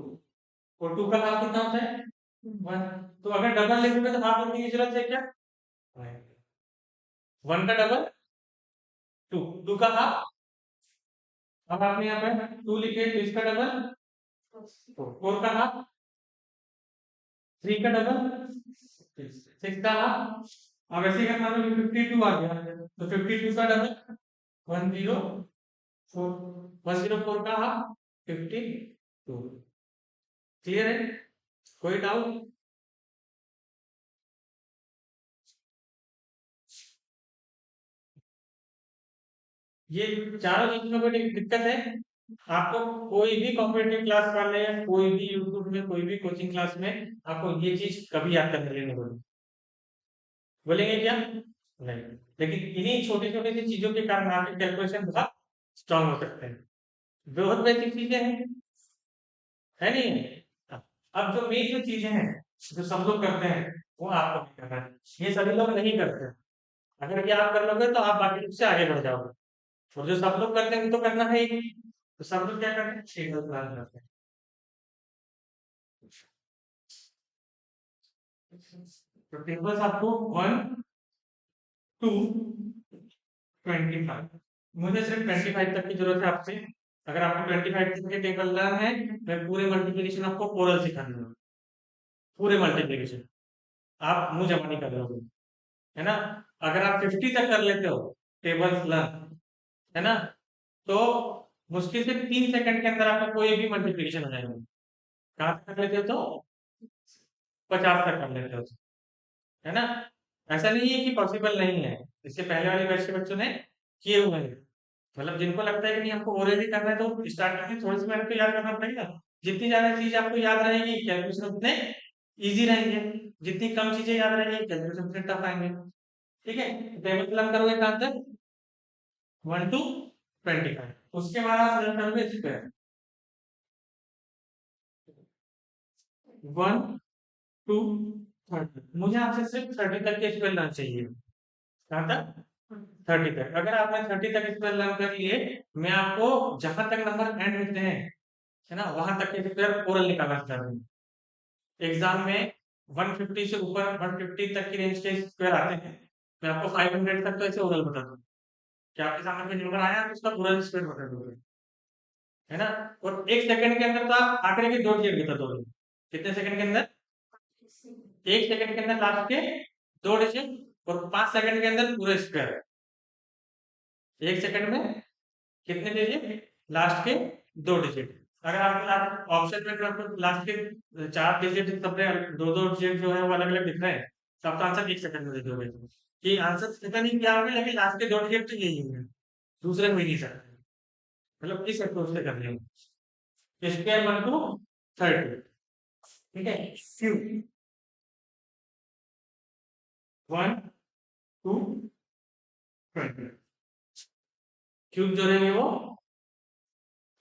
और 2 का हाफ कितना होता है? 1। तो अगर डबल लिखोगे तो हाफ लिखने की जरूरत है क्या? नहीं। 1 का डबल 2, 2 का हाफ। अब आपने यहाँ पे 2 लिखे तो इसका डबल 4 का हाफ, 3 का डबल 6 का हाफ। अब ऐसे ही करना तो 52 आ गया तो 52 का डबल 104, 104 का हाफ 52। क्लियर है? कोई डाउट? ये चारों चीजों में कोई दिक्कत है? आपको कोई भी कॉम्पिटिटिव क्लास कर ले या कोई भी यूट्यूब में कोई भी कोचिंग क्लास में आपको ये चीज कभी याद करने के लिए नहीं बोलेंगे। बोलेंगे क्या? नहीं। लेकिन इन्हीं छोटी छोटी सी चीजों के कारण आपके कैलकुलेशन बहुत स्ट्रांग हो सकते हैं। बहुत बेसिक चीजें हैं, है नहीं? अब जो मेन जो चीजें हैं जो सब लोग करते हैं वो आपको नहीं करना है। ये सभी लोग नहीं करते हैं। अगर ये आप कर लोगे तो आप बाकी लोग से आगे बढ़ जाओगे। और जो सब लोग करते हैं उनको करना है ही। तो सब लोग क्या करते हैं? टेबल प्लान करते हैं। तो टेबल्स आपको 1 टू 25, मुझे सिर्फ 25 तक की जरूरत है आपसे। अगर आपको 25 तक के टेबल लर्न है मैं पूरे मल्टीप्लिकेशन आपको ओरल सिखा दूंगा। पूरे मल्टीप्लिकेशन आप मुंह जमा नहीं कर रहे हो, है ना? अगर आप 50 तक कर लेते हो टेबल्स लर्न, है ना, तो मुश्किल से 3 सेकंड के अंदर आपका कोई भी मल्टीप्लिकेशन हो जाएगा। कहाँ तक कर लेते हो? तो 50 तक कर लेते हो, है ना? ऐसा नहीं है कि पॉसिबल नहीं है। इससे पहले वाले बैच के बच्चों ने किए हुए हैं। मतलब जिनको लगता है कि नहीं हमको ओरली करना है तो स्टार्टिंग में थोड़ी सी मेहनत तो याद करना पड़ेगा। जितनी ज्यादा चीज आपको याद रहेगी कैलकुलेशन उतने इजी रहेंगे। जितनी कम चीजें याद रहेंगी कैलकुलेशन उतने टफ आएंगे। ठीक है? टेबल प्लान करोगे कहाँ तक? 1 टू 25। उसके बाद आप learn करोगे स्क्वायर। 1 टू 30। मुझे आपसे सिर्फ 30 तक के स्क्वायर लर्न चाहिए। कहाँ तक? 30 तक। अगर आपने 30 तक स्क्वायर लर्न कर लिए, मैं आपको जहां तक नंबर एंड होते हैं, है ना, वहां तक के स्क्वायर ओरल निकालना सिखा दूंगा। एग्जाम में 150 से ऊपर 150 तक की रेंज के स्क्वायर आते हैं। मैं आपको 500 तक तो ऐसे ओरल बता दूंगा कि आपके सामने कोई नंबर आया तो उसका पूरा स्क्वायर बता दोगे, है ना? और 1 सेकंड के अंदर तो आप आंकड़े के 2 डिजिट बता दोगे। कितने सेकंड के अंदर? 1 सेकंड के अंदर लास्ट के 2 डिजिट और 5 सेकंड के अंदर पूरा स्क्वायर। 1 सेकंड में कितने डिजिट? लास्ट के 2 डिजिट। अगर आपके लास्ट ऑप्शन में आपको लास्ट के 4 डिजिट सब दो दो डिजिट जो है वो अलग अलग दिख रहे हैं तो आप तो आंसर 1 सेकंड में दे दोगे कि आंसर पता नहीं क्या होगा लेकिन लास्ट के 2 डिजिट तो यही होंगे, दूसरे हो ही नहीं सकते। मतलब इस अप्रोच से कर लेंगे। Square 1 to 30। ठीक है? Cube 1 to 20। क्यूब जो रहेंगे वो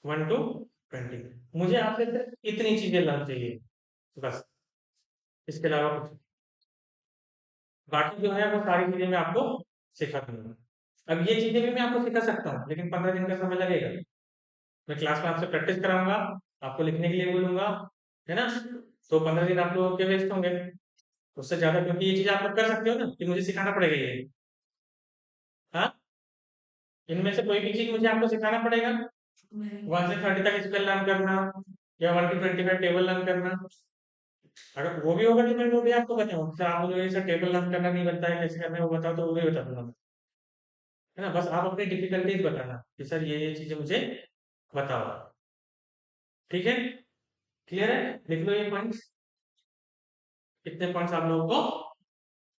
1 टू 20। मुझे आपसे सिर्फ इतनी चीजें लानी चाहिए बस, इसके अलावा कुछ नहीं। बाकी जो है वो सारी चीजें मैं आपको सिखा दूंगा। अब ये चीजें भी मैं आपको सिखा सकता हूँ लेकिन 15 दिन का समय लगेगा। मैं क्लास में आपसे प्रैक्टिस कराऊंगा, आपको लिखने के लिए बोलूंगा, है ना? तो 15 दिन आप लोगों के वेस्ट होंगे। उससे ज्यादा क्योंकि ये चीज आप लोग कर सकते हो ना कि मुझे सिखाना पड़ेगा ये। हाँ, इनमें से कोई भी चीज मुझे आपको सिखाना पड़ेगा। 1 से 30 तक स्पेल लर्न करना या 1 टू 25 टेबल लर्न करना। अगर वो भी होगा तो मैं वो भी आपको बताऊंगा। सर आप मुझे सर टेबल लर्न करना नहीं बनता है, कैसे करना है वो बताओ, तो वो भी बता दूंगा मैं। है ना? बस आप अपनी डिफिकल्टीज बताना कि सर ये चीजें मुझे बताओ। ठीक है? क्लियर है? लिख लो ये पॉइंट्स। कितने पॉइंट्स आप लोगों को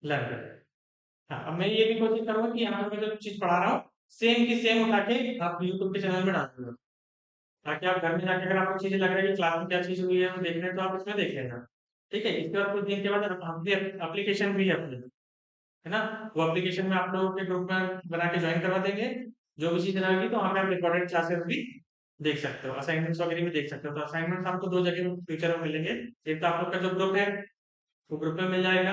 लर्न करना है। हाँ, अब मैं ये भी कोशिश करूंगा कि यहाँ पर मैं जो चीज पढ़ा रहा हूँ सेम की सेम उठा के आप यूट्यूब के चैनल में डाल दो, ताकि आप घर में जाके अगर आपको चीजें लग रही है कि क्लास में क्या चीज हुई है हम देख रहे हैं तो आप उसमें देख लेना। ठीक है, इसके बाद कुछ दिन के बाद अपनी एप्लीकेशन भी है अपनी, है ना, वो एप्लीकेशन में आप लोगों के ग्रुप में बना के ज्वाइन करवा देंगे। जो भी चीज रहेगी तो वहाँ पे आप रिकॉर्डेड क्लासेस भी देख सकते हो, असाइनमेंट्स वगैरह भी देख सकते हो। तो असाइनमेंट्स आपको दो जगह फ्यूचर में मिलेंगे। एक तो आप लोग का जो ग्रुप है वो ग्रुप में मिल जाएगा,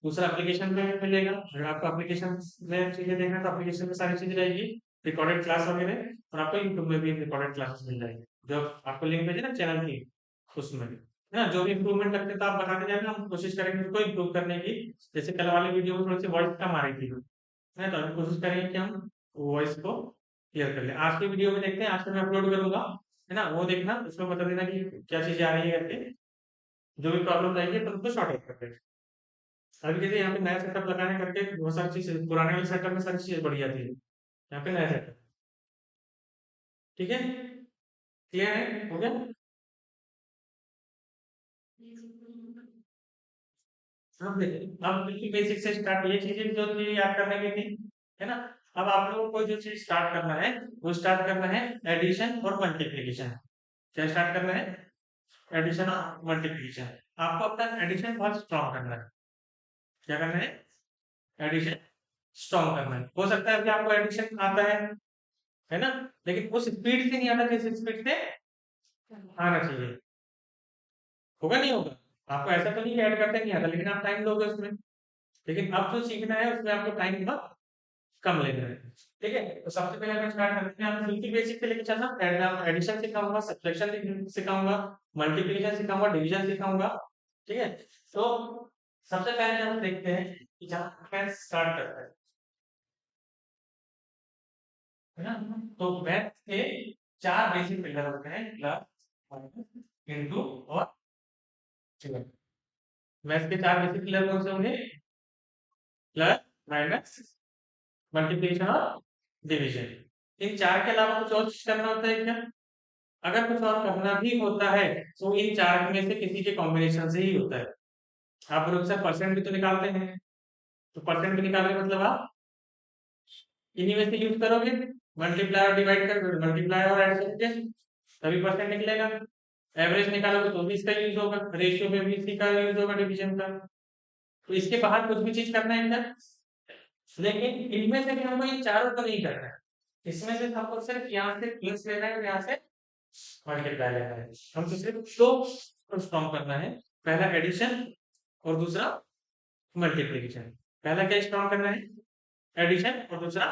दूसरा एप्लीकेशन में भी मिलेगा। अगर आपको एप्लीकेशन में चीजें देखना है तो एप्लीकेशन में सारी चीजें रहेगी, रिकॉर्डेड क्लास वगैरह, और आपको यूट्यूब में भी रिकॉर्डेड क्लासेस मिल जाएंगे, जो आपको लिंक भेजे ना चैनल की, उसमें है ना। जो भी इंप्रूवमेंट लगते हैं तो आप बताते जाना, हम कोशिश करेंगे उसको इम्प्रूव करने की। जैसे कल वाली वीडियो में थोड़ी सी वॉइस कम आ रही थी है, तो अभी कोशिश करेंगे कि हम वॉइस को क्लियर कर लें। आज की वीडियो में देखते हैं, आज को मैं अपलोड करूंगा, है ना, वो देखना, उसमें बता देना कि क्या चीजें आ रही है करके, जो भी प्रॉब्लम रहेगी तो उसको शॉर्ट आउट कर दें। अभी जैसे यहाँ पे नया सेटअप लगाने करके बहुत सारी चीजें, पुराने वाले सेटअप में सारी चीजें बढ़िया थी, यहाँ पे नया सेटअप। ठीक है, क्लियर है, हो गया। अब देखिए, अब बिल्कुल बेसिक से स्टार्ट, ये चीजें जो थी याद करने की थी, है ना। अब आप लोगों को जो चीज स्टार्ट करना है वो स्टार्ट करना है एडिशन और मल्टीप्लिकेशन। क्या स्टार्ट करना है? एडिशन और मल्टीप्लिकेशन। आपको अपना एडिशन बहुत स्ट्रॉन्ग करना है। क्या करना है? एडिशन स्ट्रॉन्ग करना है। हो सकता है कि आपको एडिशन आता है ना, लेकिन उस स्पीड से नहीं आता जिस स्पीड से आना चाहिए। होगा नहीं होगा? आपको ऐसा तो नहीं कि ऐड करते नहीं आता, लेकिन आप टाइम दोगे उसमें। लेकिन अब जो सीखना है उसमें आपको टाइम बहुत कम लेना है। ठीक है, तो सबसे पहले मैं स्टार्ट करते हैं, आपको बिल्कुल बेसिक से लेके चलना। एडिशन सिखाऊंगा, सब्ट्रैक्शन सिखाऊंगा, मल्टीप्लिकेशन सिखाऊंगा, डिवीजन सिखाऊंगा। ठीक है, तो सबसे पहले हम देखते हैं कि जहां मैथ स्टार्ट करता है ना, तो मैथ के चार बेसिक पिलर होते हैं, प्लस, माइनस, इनटू और डिवाइड। मैथ के चार बेसिक पिलर कौन से होंगे? प्लस, माइनस, मल्टीप्लिकेशन और डिवीजन। इन चार के अलावा कुछ और चीज करना होता है क्या? अगर कुछ और करना भी होता है तो इन चार में से किसी के कॉम्बिनेशन से ही होता है। आप लोग सर परसेंट भी तो निकालते हैं, तो परसेंट भी निकालने मतलब आप इन्हीं में से यूज करोगे, मल्टीप्लाई और डिवाइड कर, मल्टीप्लाई और ऐड करके तभी परसेंट निकलेगा। एवरेज निकालोगे तो भी इसका यूज होगा, रेशियो में भी इसी का यूज होगा, डिवीजन का। तो इसके बाहर कुछ भी चीज करना है क्या? लेकिन इनमें से भी हमको ये चारों को नहीं करना है। इसमें से हमको सिर्फ यहाँ से प्लस लेना है और यहाँ से मल्टीप्लाई लेना है। हमको सिर्फ दो स्ट्रॉन्ग करना है, पहला एडिशन और दूसरा मल्टीप्लिकेशन। पहला क्या स्ट्रॉन्ग करना है? एडिशन, और दूसरा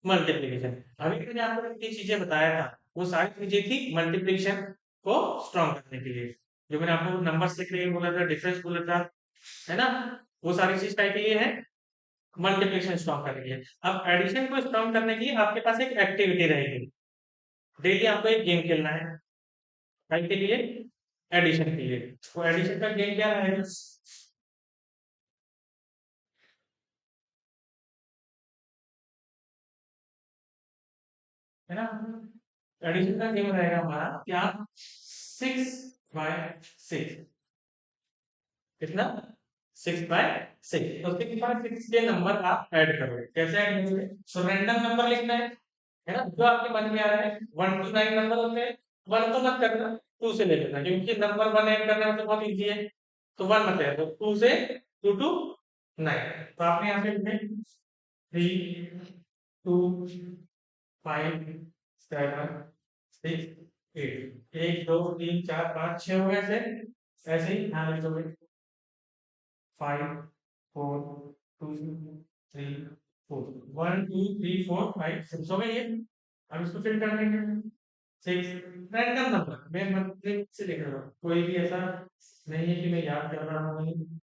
मल्टीप्लिकेशन। अभी मैंने आपको इतनी चीजें बताया था, वो सारी चीजें थी मल्टीप्लिकेशन को स्ट्रॉन्ग करने के लिए। जो मैंने आपको नंबर्स लिखने के लिए बोला था, डिफरेंस बोला था, है ना, वो सारी चीज काय के लिए है? मल्टीप्लिकेशन स्ट्रॉन्ग करने के लिए। अब एडिशन को स्ट्रॉन्ग करने के लिए आपके पास एक एक्टिविटी रहेगी, डेली आपको एक गेम खेलना है। काय के लिए? एडिशन के लिए। तो एडिशन का गेम क्या रहेगा? है ना, एडिशन का गेम रहेगा हमारा क्या? 6/6। कितना? 6/6। तो 6/6 के नंबर आप ऐड करोगे। कैसे ऐड करोगे? सो रैंडम नंबर लिखना है ना, जो आपके मन में आ रहा है। 1 to 9 नंबर होते हैं, 1 तो मत करना, 2 से ले लेना, क्योंकि नंबर 1 ऐड करना मतलब बहुत इजी है। तो 1 मत लेना, तो 2 से 2 to 9। तो आपने यहाँ से लिखे 3, 2, 5, 7, 6, 8। 1, 2, 3, 4, 5, 6 हो गए ऐसे। ऐसे ही ध्यान रखोगे। 5, 4, 2, 3, 4। 1, 2, 3, 4, 5, 6 हो गए ये। अब इसको फिल कर देंगे। 6 रैंडम नंबर, मैं मतलब से लिख रहा हूँ, कोई भी ऐसा नहीं है कि मैं याद कर रहा हूँ।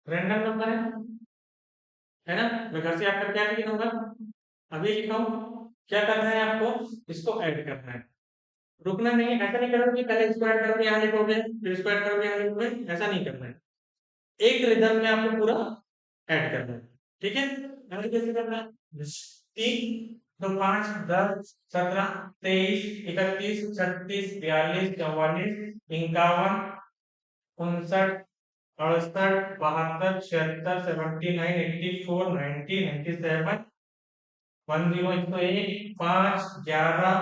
रैंडम नंबर है ना। मैं घर से आकर क्या लिखूंगा? अभी लिखा हूँ। क्या करना है आपको? इसको ऐड करना है। रुकना नहीं है, ऐसा नहीं करोगे कि पहले इसको ऐड करोगे यहाँ लिखोगे, फिर इसको ऐड करोगे यहाँ लिखोगे, ऐसा नहीं करना है। एक रिदम में आपको पूरा ऐड करना है। ठीक है, ऐसे कैसे करना है? 3 तो 5, 10, 17, 23, 31, 36, 42, 44, 51, 59, 68, 72, 76, 79, 84, 90, 97, 10, 101, 5, 11,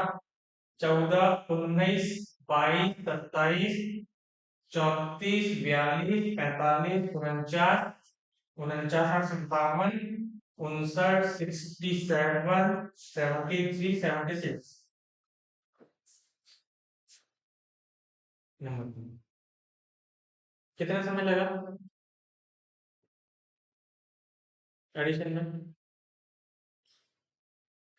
14, 19, 22, 27, 34, 42, 45, 49, 49, 57, 59, 67, 73, 76 नंबर। कितना समय लगा एडिशन में?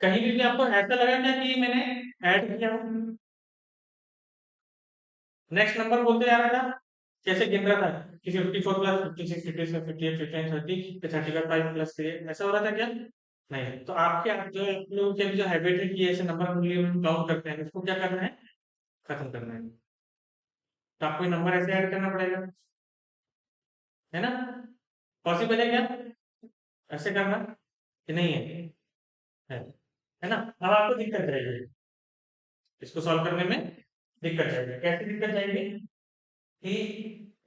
कहीं भी आपको ऐसा लगा क्या कि मैंने ऐड किया हो? नेक्स्ट नंबर बोलते जा रहा था, कैसे गिन रहा था कि 54 प्लस 56, 57, 58, 59, 30, 35 प्लस 3, ऐसा हो रहा था क्या? नहीं। तो आपके जो आप लोगों की जो हैबिट है कि ऐसे नंबर काउंट करते हैं, इसको क्या करना है? खत्म करना है। तो आपको नंबर ऐसे ऐड करना पड़ेगा, है ना? पॉसिबल है क्या ऐसे करना कि नहीं है? है ना? अब आपको दिक्कत रहेगी इसको सॉल्व करने में, दिक्कत जाएगी। कैसे दिक्कत जाएगी कि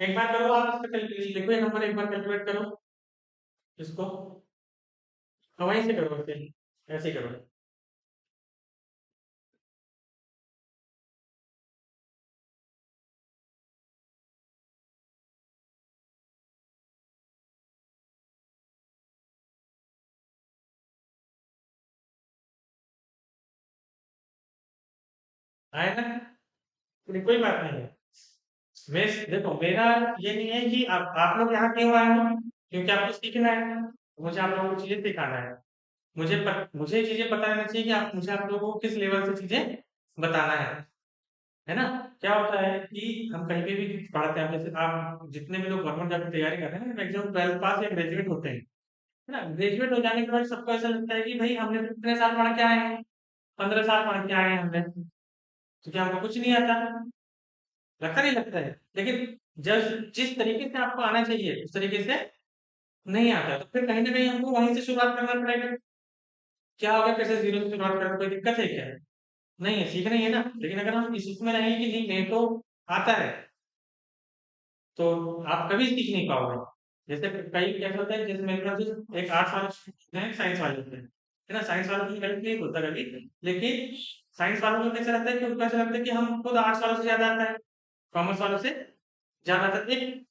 एक बार करो आप इसका कैलकुलेशन, लिखो ये नंबर एक बार कैलकुलेट करो इसको। वहीं से करो, ऐसे ही करो। आए ना? कोई बात नहीं है। मैं देखो, मेरा ये नहीं है कि आप लोग यहाँ क्यों आए हो, क्योंकि आपको सीखना है, मुझे आप लोगों को चीजें सिखाना है। मुझे चीजें पता रहना चाहिए कि मुझे आप लोगों को किस लेवल से चीजें बताना है ना? क्या होता है कि हम कहीं पे भी पढ़ते हैं, जैसे आप जितने भी लोग गवर्नमेंट जॉब की तैयारी कर रहे हैं, मैक्सिमम 12th पास या ग्रेजुएट होते हैं, है ना? ग्रेजुएट हो जाने के बाद सबको ऐसा लगता है कि भाई हमने तो कितने साल पढ़ के आए हैं, 15 साल पढ़ के आए हैं हमने, तो क्या हमको कुछ नहीं आता? लगता नहीं लगता है? लेकिन जब जिस तरीके से आपको आना चाहिए उस तरीके से नहीं आता, तो फिर कहीं ना कहीं हमको वहीं से शुरुआत करना पड़ेगा। क्या होगा, फिर से जीरो से शुरुआत करें, कोई दिक्कत है क्या? नहीं है, सीखना ही है ना। लेकिन अगर हम इस उसमें रहेंगे कि नहीं मेरे को आता है, तो आप कभी सीख नहीं पाओगे। जैसे कई कैसे होता है, जैसे मेरे पास जो एक आर्ट्स वाले होते हैं, साइंस वाले होते हैं, है ना? साइंस वालों को हेल्प नहीं होता कभी, लेकिन साइंस वालों को कैसे रहता है कि उनको ऐसा लगता है कि हम खुद आर्ट्स वालों से ज्यादा आता है, कॉमर्स वालों से ज्यादा आता है, एक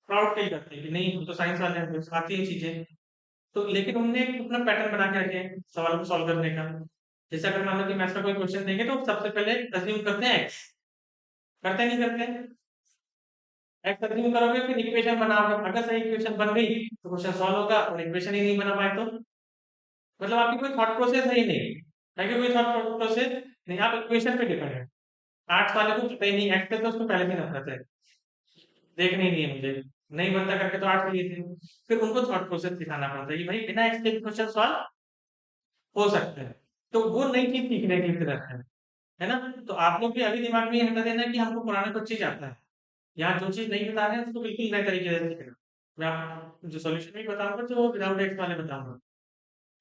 प्राउड फील करते हैं कि नहीं हम तो साइंस वाले हैं, हमें आती है चीजें। तो लेकिन उनने एक अपना पैटर्न बना के रखे हैं सवाल को सॉल्व करने का। जैसे अगर मान लो कि मैथ्स का कोई क्वेश्चन देंगे तो सबसे पहले अज्यूम करते हैं एक्स, करते नहीं करते? एक्स अज्यूम करोगे, फिर इक्वेशन बनाओगे, अगर सही इक्वेशन बन गई तो क्वेश्चन सॉल्व होगा, और इक्वेशन ही नहीं बना पाए तो मतलब आपकी कोई थॉट प्रोसेस है ही नहीं, है कि कोई थॉट प्रोसेस नहीं, आप इक्वेशन पे डिपेंड है। आर्ट्स वाले को पता ही नहीं, एक्स तो उसको पहले भी नफरत है, देखने ही नहीं है मुझे, नहीं बनता करके तो आर्ट्स लिए थे। फिर उनको थॉट प्रोसेस सिखाना पड़ता है कि भाई बिना एक्स के क्वेश्चन सॉल्व हो सकते हैं। तो वो नई चीज सीखने के लिए रहता है ना? तो आप लोग भी अभी दिमाग में ये हटा देना कि हमको पुराना कुछ चीज आता है, यहाँ जो चीज नहीं बता रहे हैं उसको बिल्कुल नए तरीके से सीखना। मैं आपको जो सॉल्यूशन भी बताऊंगा तो वो विदाउट एक्स वाले बताऊंगा,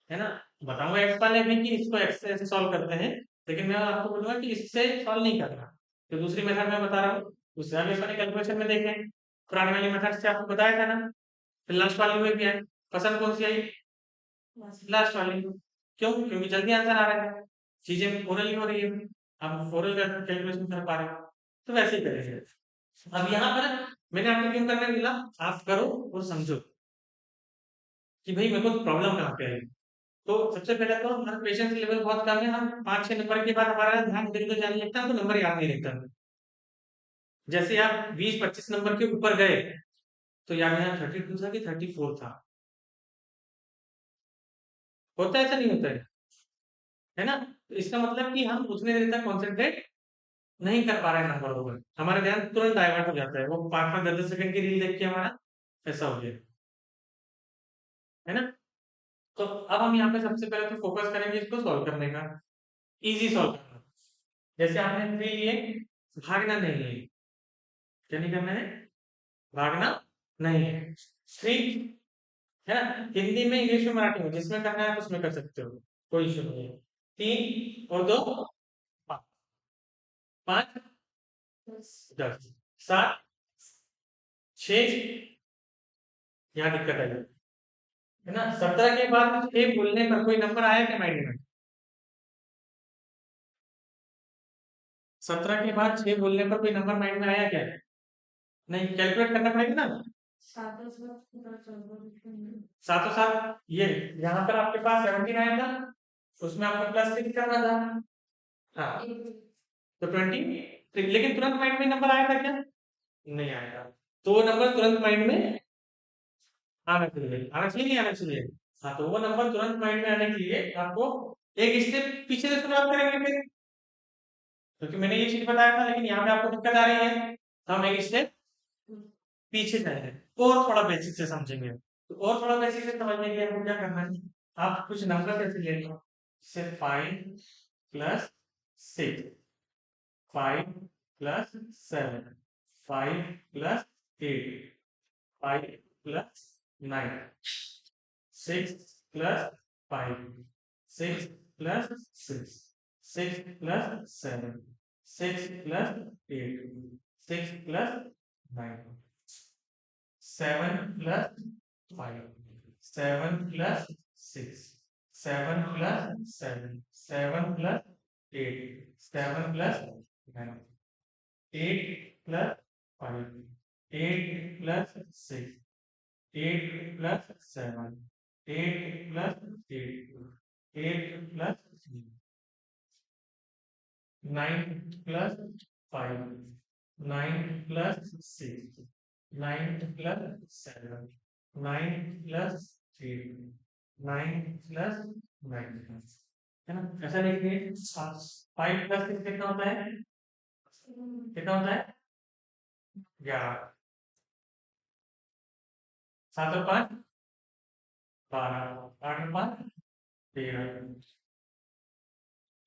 है ना? बताऊंगा एक्स वाले भी कि इसको एक्स से ऐसे सॉल्व करते हैं, लेकिन मैं आपको बोलूंगा कि इससे सॉल्व नहीं करना। तो दूसरी मेथड मैं बता रहा हूँ, उससे आगे वाले कैलकुलेशन में देखें, पुराने वाली मेथड से आपको बताया था ना। फिर लास्ट वाली में भी आए, पसंद कौन सी आई? लास्ट वाली। क्यों? क्योंकि जल्दी आंसर आ रहा है, चीजें ओरली हो रही है, हम ओरल कैलकुलेशन कर पा रहे हैं, तो वैसे ही करेंगे। अब यहाँ पर मैंने आपको क्यों करने मिला, आप करो और समझो कि भाई मेरे को प्रॉब्लम कहाँ पे है। तो सबसे पहले तो हमारा पेशेंस लेवल बहुत कम है, हम 5-6 नंबर के बाद हमारा ध्यान इधर उधर जाने लगता है, तो नंबर याद नहीं रहता। जैसे आप 20-25 नंबर के ऊपर गए, तो याद यहाँ 32 था कि 34 था, होता है ऐसा नहीं होता है ना? तो इसका मतलब कि हम उतने देर तक कॉन्सेंट्रेट नहीं कर पा रहे हैं नंबरों पर, हमारा ध्यान तुरंत डाइवर्ट हो जाता है, वो 5-5, 10-10 सेकंड की रील देख के हमारा ऐसा हो गया, है ना? तो अब हम यहाँ पे सबसे पहले तो फोकस करेंगे इसको सॉल्व करने का, इजी सॉल्व करना। जैसे आपने थ्री लिए, भागना नहीं है, क्या नहीं करना है? भागना नहीं है। थ्री, है ना? हिंदी में, इंग्लिश में, मराठी में, जिसमें करना है उसमें कर सकते हो। कोई इशू नहीं है। 3 और 2 5, 5 10, 7 6, यहाँ दिक्कत आई है ना। 17 के बाद 6 बोलने पर कोई नंबर आया क्या माइंड में? 17 के बाद 6 बोलने पर कोई नंबर माइंड में आया क्या? नहीं, कैलकुलेट करना पड़ेगा ना। सातों सात ये यहाँ पर आपके पास 17 आया था, उसमें आपको +6 करना था। हाँ, तो 20, लेकिन तुरंत माइंड में नंबर आया था क्या? नहीं आया था। तो वो नंबर तुरंत माइंड में आना चाहिए, आना चाहिए नहीं आना चाहिए? हाँ, तो वो नंबर तुरंत माइंड में आने के लिए आपको एक स्टेप पीछे से शुरुआत करेंगे फिर, क्योंकि मैंने ये चीज बताया था, लेकिन यहाँ पे आपको दिक्कत आ रही है, तो हम एक स्टेप पीछे जाएंगे और थोड़ा बेसिक से समझेंगे। तो और थोड़ा बेसिक से समझने के लिए आपको क्या करना है, आप कुछ नंबर ऐसे ले लो, जैसे 5 + 6, 5 + 7, 5 + 8, 5 + 9, 6 + 5, 6 + 6, 6 + 7, 6 + 8, 6 + 9, 7 + 5, 7 + 6, 7 + 7, 7 + 8, 7 + 9, 8 + 5, 8 + 6, 8 + 7, 8 + 8, 8 + 9 + 5, 9 + 6, 9 + 7, 9 + 8, 9 + 9, है ना? ऐसा लिखिए। 5 + 6 कितना होता है? कितना होता है? 11। 7 और 5 12, 8 और 5 13,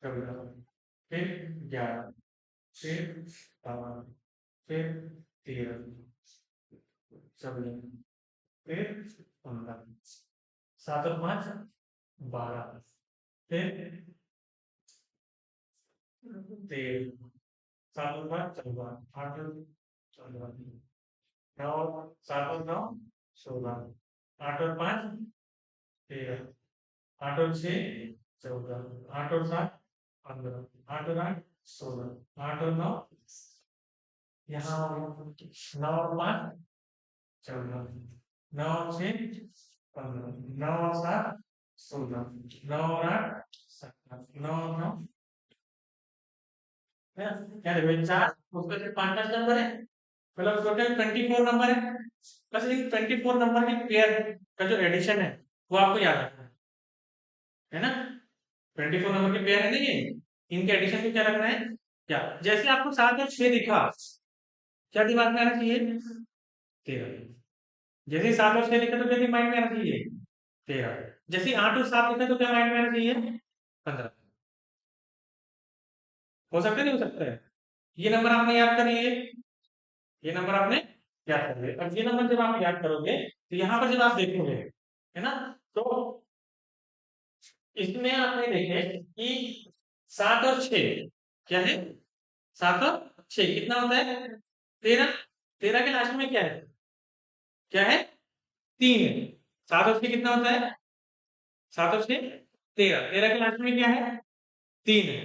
14, फिर 11, फिर 12, फिर 13, 14, फिर 15, 7 और 5 12, फिर 13, 7 और 5 14, 8 और 14, 9 और 7 और 9 16, 8 और 5 13, 8 और 6 14, 8 और 7 15, 8 और 8 16, 8 और 9 यहाँ 9 और 5 14, 9 और 6 15, 9 और 7 16, 9 और 8 17, 9 और 9 है ना? क्या देखो, 4 उसका जो 5 नंबर है, मतलब टोटल 24 नंबर है। बस इन 24 नंबर के पेयर का जो एडिशन है वो आपको याद रखना है ना। 24 नंबर के पेयर है ना ये, इनके एडिशन को क्या रखना है? क्या, जैसे आपको 7 और 6 दिखा, क्या दिमाग में आना चाहिए? 13। जैसे 7 और 6 दिखा तो क्या माइंड में आना चाहिए? 13। जैसे 8 और 7 दिखा तो क्या माइंड में आना चाहिए? 15। हो सकता है नहीं हो सकता है? ये नंबर आपने याद कर लिए, ये नंबर आपने याद कर लिए। अब ये नंबर जब आप याद करोगे तो यहाँ पर जब आप देखोगे, है ना, तो इसमें आपने देखे कि 7 और 6 क्या है? 7 और 6 कितना होता है? 13। 13 के लास्ट में क्या है? क्या है? 3 है। 7 और 6 कितना होता है? 7 और 6 13। 13 के लास्ट में क्या है? 3 है।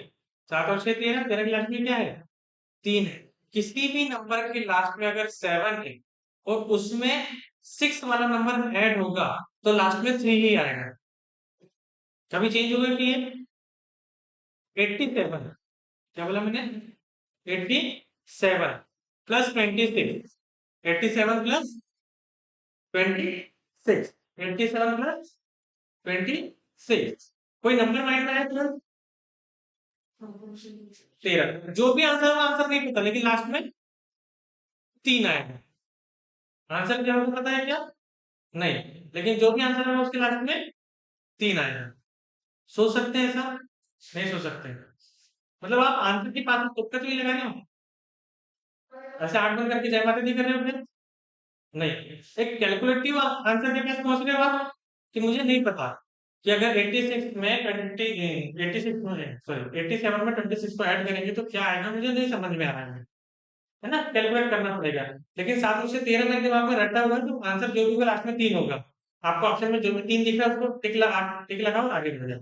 7 और 6 13, 13 के लास्ट में क्या है? 3 है। किसी भी नंबर के लास्ट में अगर 7 है और उसमें 6 वाला नंबर ऐड होगा तो लास्ट में 3 ही आएगा। कभी चेंज होगा कि ये 87, क्या बोला मैंने? 87 प्लस 26, 87 प्लस 26, 87 प्लस 26, कोई नंबर माइंड में आया तुरंत? 13। जो भी आंसर होगा, आंसर नहीं पता, लेकिन लास्ट में 3 आएगा। आंसर क्या होगा पता है क्या? नहीं, लेकिन जो भी आंसर होगा उसके लास्ट में 3 आएगा। सोच सकते हैं ऐसा? नहीं सोच सकते। मतलब आप आंसर की पास तुक्का तो नहीं लगा रहे हो, ऐसे आंख बंद करके जय माता दी कर रहे हो फिर? नहीं, एक कैलकुलेटिव आंसर के पास पहुंच रहे हो आप कि मुझे नहीं पता, कि अगर 86 में 86 में, सॉरी 87 में 26 को ऐड करेंगे तो क्या आएगा, मुझे नहीं समझ में आ रहा है ना, कैलकुलेट करना पड़ेगा। लेकिन 7 में से 13 मेरे दिमाग में रटा हुआ है, तो आंसर जो भी होगा लास्ट में 3 होगा। आपको ऑप्शन में जो भी 3 दिख रहा है उसको टिक लगाओ, आगे बढ़ जाओ।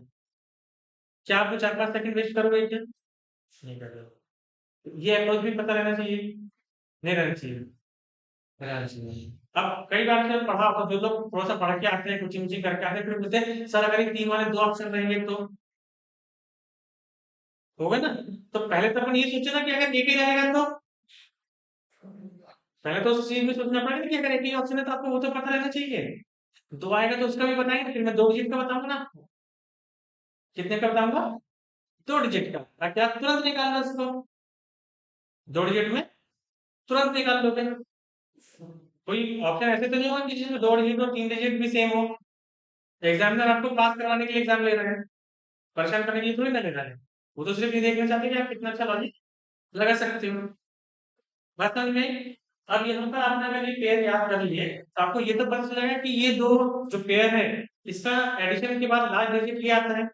क्या आपको 4-5 सेकंड वेस्ट करोगे क्या? नहीं कर रहे। ये अप्रोच भी पता रहना चाहिए, नहीं रहना चाहिए, रहना चाहिए। अब कई बार से पढ़ा होता, जो लोग थोड़ा सा पढ़ के आते हैं, कोचिंग वोचिंग करके आते हैं, फिर बोलते हैं सर अगर ये 3 वाले 2 ऑप्शन रहेंगे तो होगा ना। तो पहले तो अपन ये सोचे ना कि अगर एक ही रहेगा तो, पहले तो उस चीज में सोचना पड़ेगा कि अगर एक ही ऑप्शन है तो आपको वो तो पता रहना चाहिए। 2 आएगा तो उसका भी बताएंगे, फिर मैं 2 डिजिट का बताऊंगा ना आपको। कितने का बताऊंगा? 2 डिजिट का, ताकि आप तुरंत निकाल लो उसको। 2 डिजिट में तुरंत निकाल लोगे। कोई ऑप्शन ऐसे तो नहीं होगा कि जिसमें 2 डिजिट और 3 डिजिट भी सेम हो। एग्जामिनर आपको पास करवाने के लिए एग्जाम ले रहे हैं, परेशान करने के लिए थोड़ी ना ले रहे हैं। वो तो सिर्फ ये देखना चाहते हैं कि आप कितना अच्छा लॉजिक लगा सकते हो। बात समझ में? अब यहाँ पर आपने अगर ये पेयर याद कर लिए तो आपको ये तो पता चलेगा कि ये दो जो पेयर है, इसका एडिशन के बाद लास्ट डिजिट ये आता है,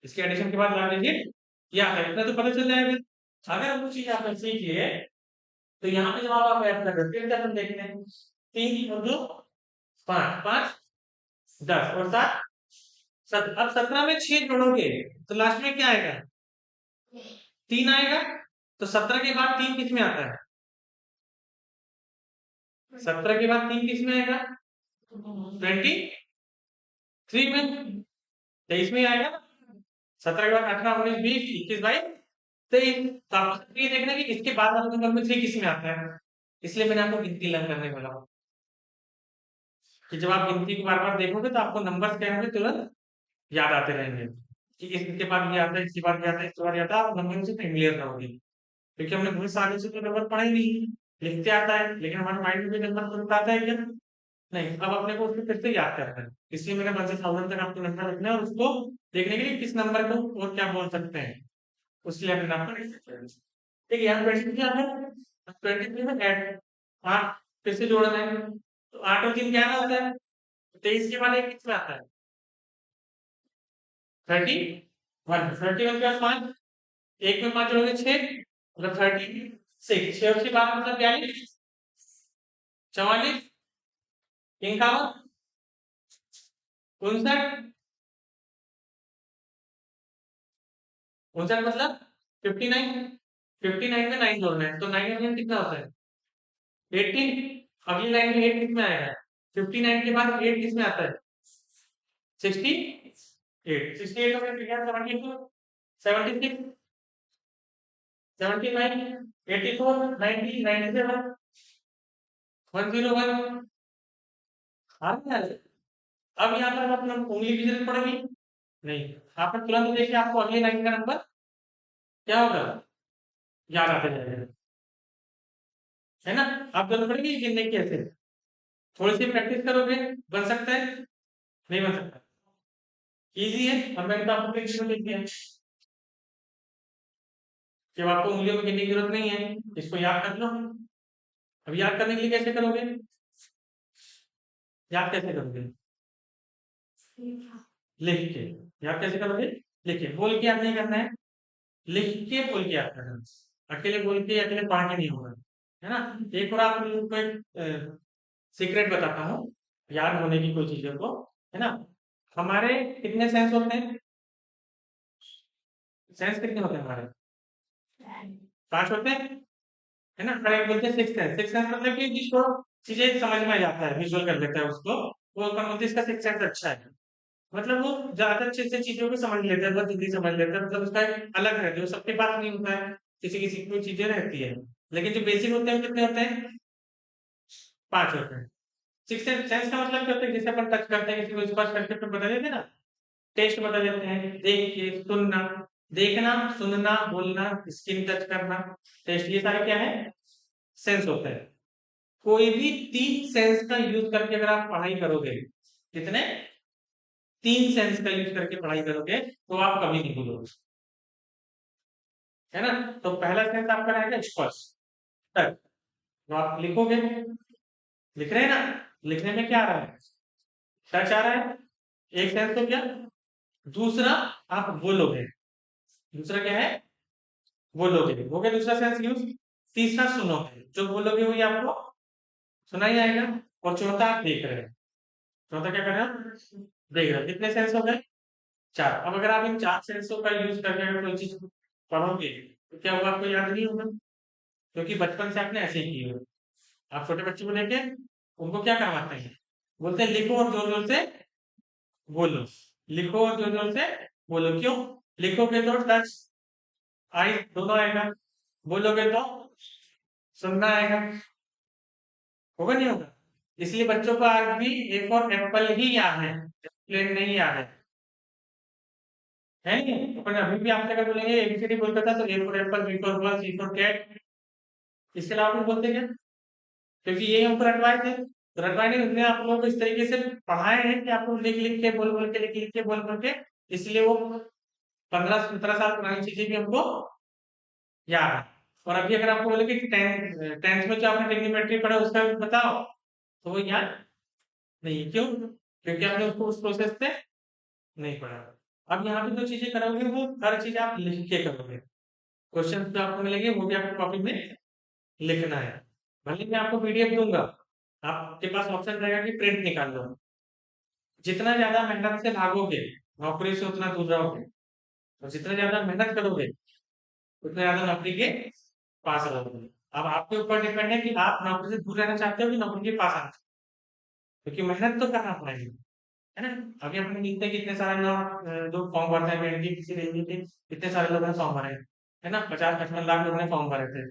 इसके एडिशन के बाद लास्ट डिजिट ये आता है, इतना तो पता चल जाएगा। अगर वो चीज आपने सीखी है तो यहाँ पे जवाब आप ऐड कर रहे हो, हम देखते हैं। 3 और 2 5, 5 10 और 7 अब 17 में 6 जोड़ोगे तो लास्ट में क्या आएगा? 3 आएगा। तो 17 के बाद 3 किस में आता है? 17 के बाद 3 किस में आएगा? 23 में, 23 में आएगा ना। 17 के बाद 18 19 20 21 22 23। तो आपको ये देखना कि इसके बाद वाले नंबर में 3 किस में आता है। इसलिए मैंने आपको गिनती लर्न करने बोला कि जब आप गिनती को बार बार देखोगे तो आपको नंबर क्या होंगे तुरंत याद आते रहेंगे कि इसके बाद ये आता है, इसके बाद ये आता है, इसके बाद ये आता है, आप नंबर से फेमिलियर रहोगे। क्योंकि हमने बहुत सालों से तो नंबर पढ़ा ही नहीं, लिखते आता है लेकिन हमारे माइंड में भी नंबर तुरंत आता है क्या? नहीं। अब अपने को उसको फिर से याद करना है, इसलिए मैंने 1 से 1000 तक आपको नंबर रखना है और उसको देखने के लिए किस नंबर को और क्या बोल सकते हैं, उसके लिए अपने आपको लिख सकते हैं। ठीक है, यहाँ 23 क्या है? 23 में ऐड 8 फिर से जोड़ना है, तो 8 और 3 क्या होता है? 23 के बाद एक किस में आता है? 31। 31 के बाद 5, एक में 5 जोड़ोगे 6, मतलब 36। 6 उसके बाद मतलब 42, 44, 51, 59। 59 मतलब 59। 59 में 9 जोड़ना है, तो 9 और 9 कितना होता है? 18। अगली लाइन में 8 किस में आएगा? 59 के बाद 8 किस में आता है? 68। 68 हो गया, 72, 76, 79, 84, 90, 97, 101। आ रहा है? अब यहाँ पर अपना उंगली की जरूरत पड़ेगी नहीं, आपने तुरंत देखिए आपको अगली लाइन का नंबर क्या होगा, याद आते जाएगा, है ना। आप जरूरत पड़ेगी गिनने की ऐसे, थोड़ी सी प्रैक्टिस करोगे बन सकता है, नहीं बन सकता। इजी है, अब मैंने तो आपको प्रैक्टिस में लिख दिया। जब आपको उंगलियों में गिनने की जरूरत नहीं है, इसको याद कर लो। अब याद करने के लिए कैसे करोगे? याद कैसे करोगे? लिख के। याद कैसे करोगे? लिख के। बोल के याद नहीं करना है, लिख के बोल के याद करना है। अकेले बोल के अकेले पढ़ के नहीं होगा, है ना। एक और आप लोगों को एक सीक्रेट बताता हूँ याद होने की कोई चीजों को, है ना। हमारे कितने सेंस होते हैं? सेंस कितने होते हैं हमारे? 5 होते हैं, है ना। हर एक बोलते हैं सिक्स सेंस। सिक्स सेंस मतलब कि जिसको चीजें समझ में आ जाता है, विजुअल कर लेता है उसको, वो अपन बोलते हैं इसका सिक्स सेंस अच्छा है। मतलब वो ज्यादा अच्छे से चीजों को समझ लेता है, बहुत जल्दी समझ लेता है, मतलब उसका एक अलग है जो सबके पास नहीं होता है। किसी किसी की कोई चीजें रहती है, लेकिन जो बेसिक होते हैं कितने होते हैं? 5 होते हैं। सिक्स सेंस का मतलब क्या होता है? जैसे अपन टच करते हैं किसी को, स्पर्श करके फिर बता देते हैं ना, टेस्ट बता देते हैं, देख के, सुनना, देखना, सुनना, बोलना, स्किन टच करना, टेस्ट, ये सारे क्या है? सेंस होते हैं। कोई भी 3 सेंस का यूज करके अगर आप पढ़ाई करोगे, कितने? 3 सेंस का यूज करके पढ़ाई करोगे तो आप कभी नहीं भूलोगे, है ना। तो पहला सेंस आपका रहेगा स्पर्श, टच। तो आप लिखोगे, लिख रहे हैं ना, लिखने में क्या आ रहा है? टच आ रहा है, एक सेंस हो गया। दूसरा आप बोलोगे, दूसरा क्या है, बोलोगे, हो गया दूसरा सेंस यूज। तीसरा सुनोगे, जो बोलोगे वही आपको सुना ही आएगा। और चौथा आप देख रहे हैं। चौथा क्या कर रहे हो, देख रहे हो। कितने सेंस हो गए, चार। अब अगर आप इन चार सेंसों का यूज करके अगर कोई चीज पढ़ोगे तो क्या वो आपको याद नहीं होगा, क्योंकि बचपन से आपने ऐसे ही किए हो। आप छोटे बच्चे को लेके उनको क्या करवाते हैं, बोलते हैं लिखो और जोर जोर से बोलो, लिखो और जोर जोर से बोलो। क्यों, लिखोगे तो टच आई दोनों आएगा, बोलोगे तो सुनना आएगा, होगा नहीं होगा। इसलिए बच्चों को आज भी ए फॉर एप्पल ही याद है, प्लेन नहीं याद है नहीं। अपन अभी भी आपसे अगर बोलेंगे एबीसीडी बोलता था तो A for apple, B for ball, C for cat, इसके अलावा कुछ बोलते क्या, क्योंकि ये हमको रटवाए थे। तो रटवाए नहीं, उसने आप लोगों को इस तरीके से पढ़ाए हैं कि आप लोग लिख लिख के बोल बोल के लिख लिख के बोल बोल के, इसलिए वो 15-17 साल पुरानी चीजें भी हमको याद है। और अभी अगर आपको बोले कि टेंथ टेंथ में जो आपने ट्रिग्नोमेट्री पढ़ा उसका बताओ, तो वो याद नहीं। क्यों, क्योंकि आपने उसको उस प्रोसेस से नहीं पढ़ा। अब यहाँ पे जो चीजें करोगे वो हर चीज आप लिख के करोगे। क्वेश्चन जो आपको मिलेंगे वो भी आपको कॉपी में लिखना है। भले मैं आपको पीडीएफ दूंगा, आपके पास ऑप्शन रहेगा कि प्रिंट निकाल लो। जितना ज्यादा मेहनत से भागोगे नौकरी से उतना दूर रहोगे, और जितना ज्यादा मेहनत करोगे उतना ज्यादा नौकरी के पास रहोगे। अब आपके ऊपर डिपेंड है कि आप नौकरी से दूर रहना चाहते हो कि नौकरी के पास आना चाहते हो, क्योंकि मेहनत तो करना पड़ेगी, है ना। अभी अपने मिलते हैं कितने सारे लोग जो फॉर्म भरते हैं बैंक की किसी रेलवे के, कितने सारे लोगों ने फॉर्म भरे हैं, है ना। 50-55 लाख लोगों ने फॉर्म भरे थे,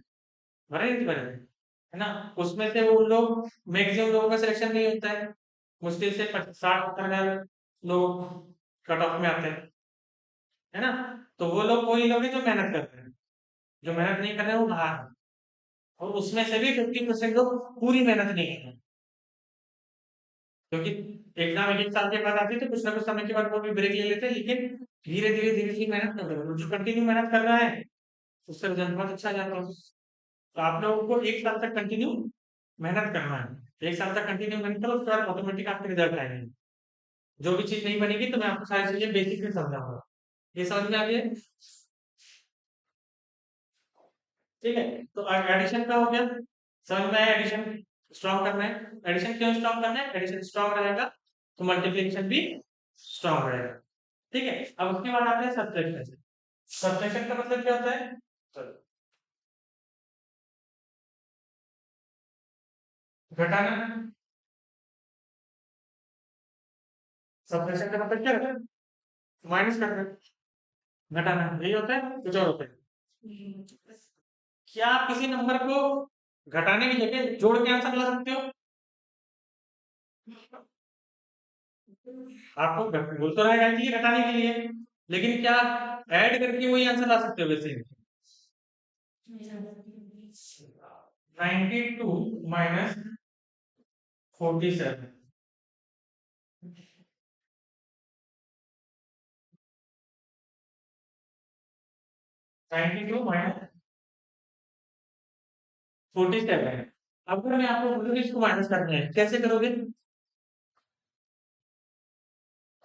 भरे नहीं थे, भरे थे, है ना। उसमें से वो लोग मैक्सिमम लोगों का सिलेक्शन नहीं होता है, मुश्किल से 60-70 हजार लोग कट ऑफ में आते हैं, है ना। तो वो लोग वही लोग हैं जो मेहनत करते हैं, जो मेहनत नहीं कर रहे हैं वो बाहर हैं। और उसमें से भी 50% लोग पूरी मेहनत नहीं कर रहे हैं, क्योंकि एग्जाम एक एक साल के बाद आती है तो कुछ ना कुछ समय के बाद वो भी ब्रेक ले लेते हैं, लेकिन धीरे धीरे धीरे धीरे मेहनत कर रहे हैं। जो कंटिन्यू मेहनत कर रहा है उसका रिजल्ट बहुत अच्छा जाता है। तो आप लोगों को एक साल तक कंटिन्यू मेहनत करना है, एक साल तक कंटिन्यू मेहनत करो, उसके बाद ऑटोमेटिक आपके रिजल्ट आएंगे। जो भी चीज नहीं बनेगी तो मैं आपको सारी चीजें बेसिक में समझाऊंगा, ये समझ में आ गया। ठीक है, तो एडिशन का हो गया, समझ में आया। एडिशन स्ट्रॉन्ग करना है, एडिशन क्यों स्ट्रॉन्ग करना है, एडिशन स्ट्रॉन्ग रहेगा तो मल्टीप्लिकेशन भी स्ट्रॉन्ग रहेगा। ठीक है, अब उसके बाद आते हैं सब्ट्रैक्शन। सब्ट्रैक्शन का मतलब क्या होता है, चलो, घटाना। सब्ट्रैक्शन का मतलब क्या होता है, माइनस करना, घटाना, यही होता है, कुछ और होता है। क्या आप किसी नंबर को घटाने की जगह जोड़ के आंसर ला सकते हो, आपको बोल तो रहेगा कि ये घटाने के लिए, लेकिन क्या ऐड करके वही आंसर ला सकते हो वैसे। 92 - 47, 92 - 47। अब अगर मैं आपको बोलूँ कि इसको माइनस करना है, कैसे करोगे,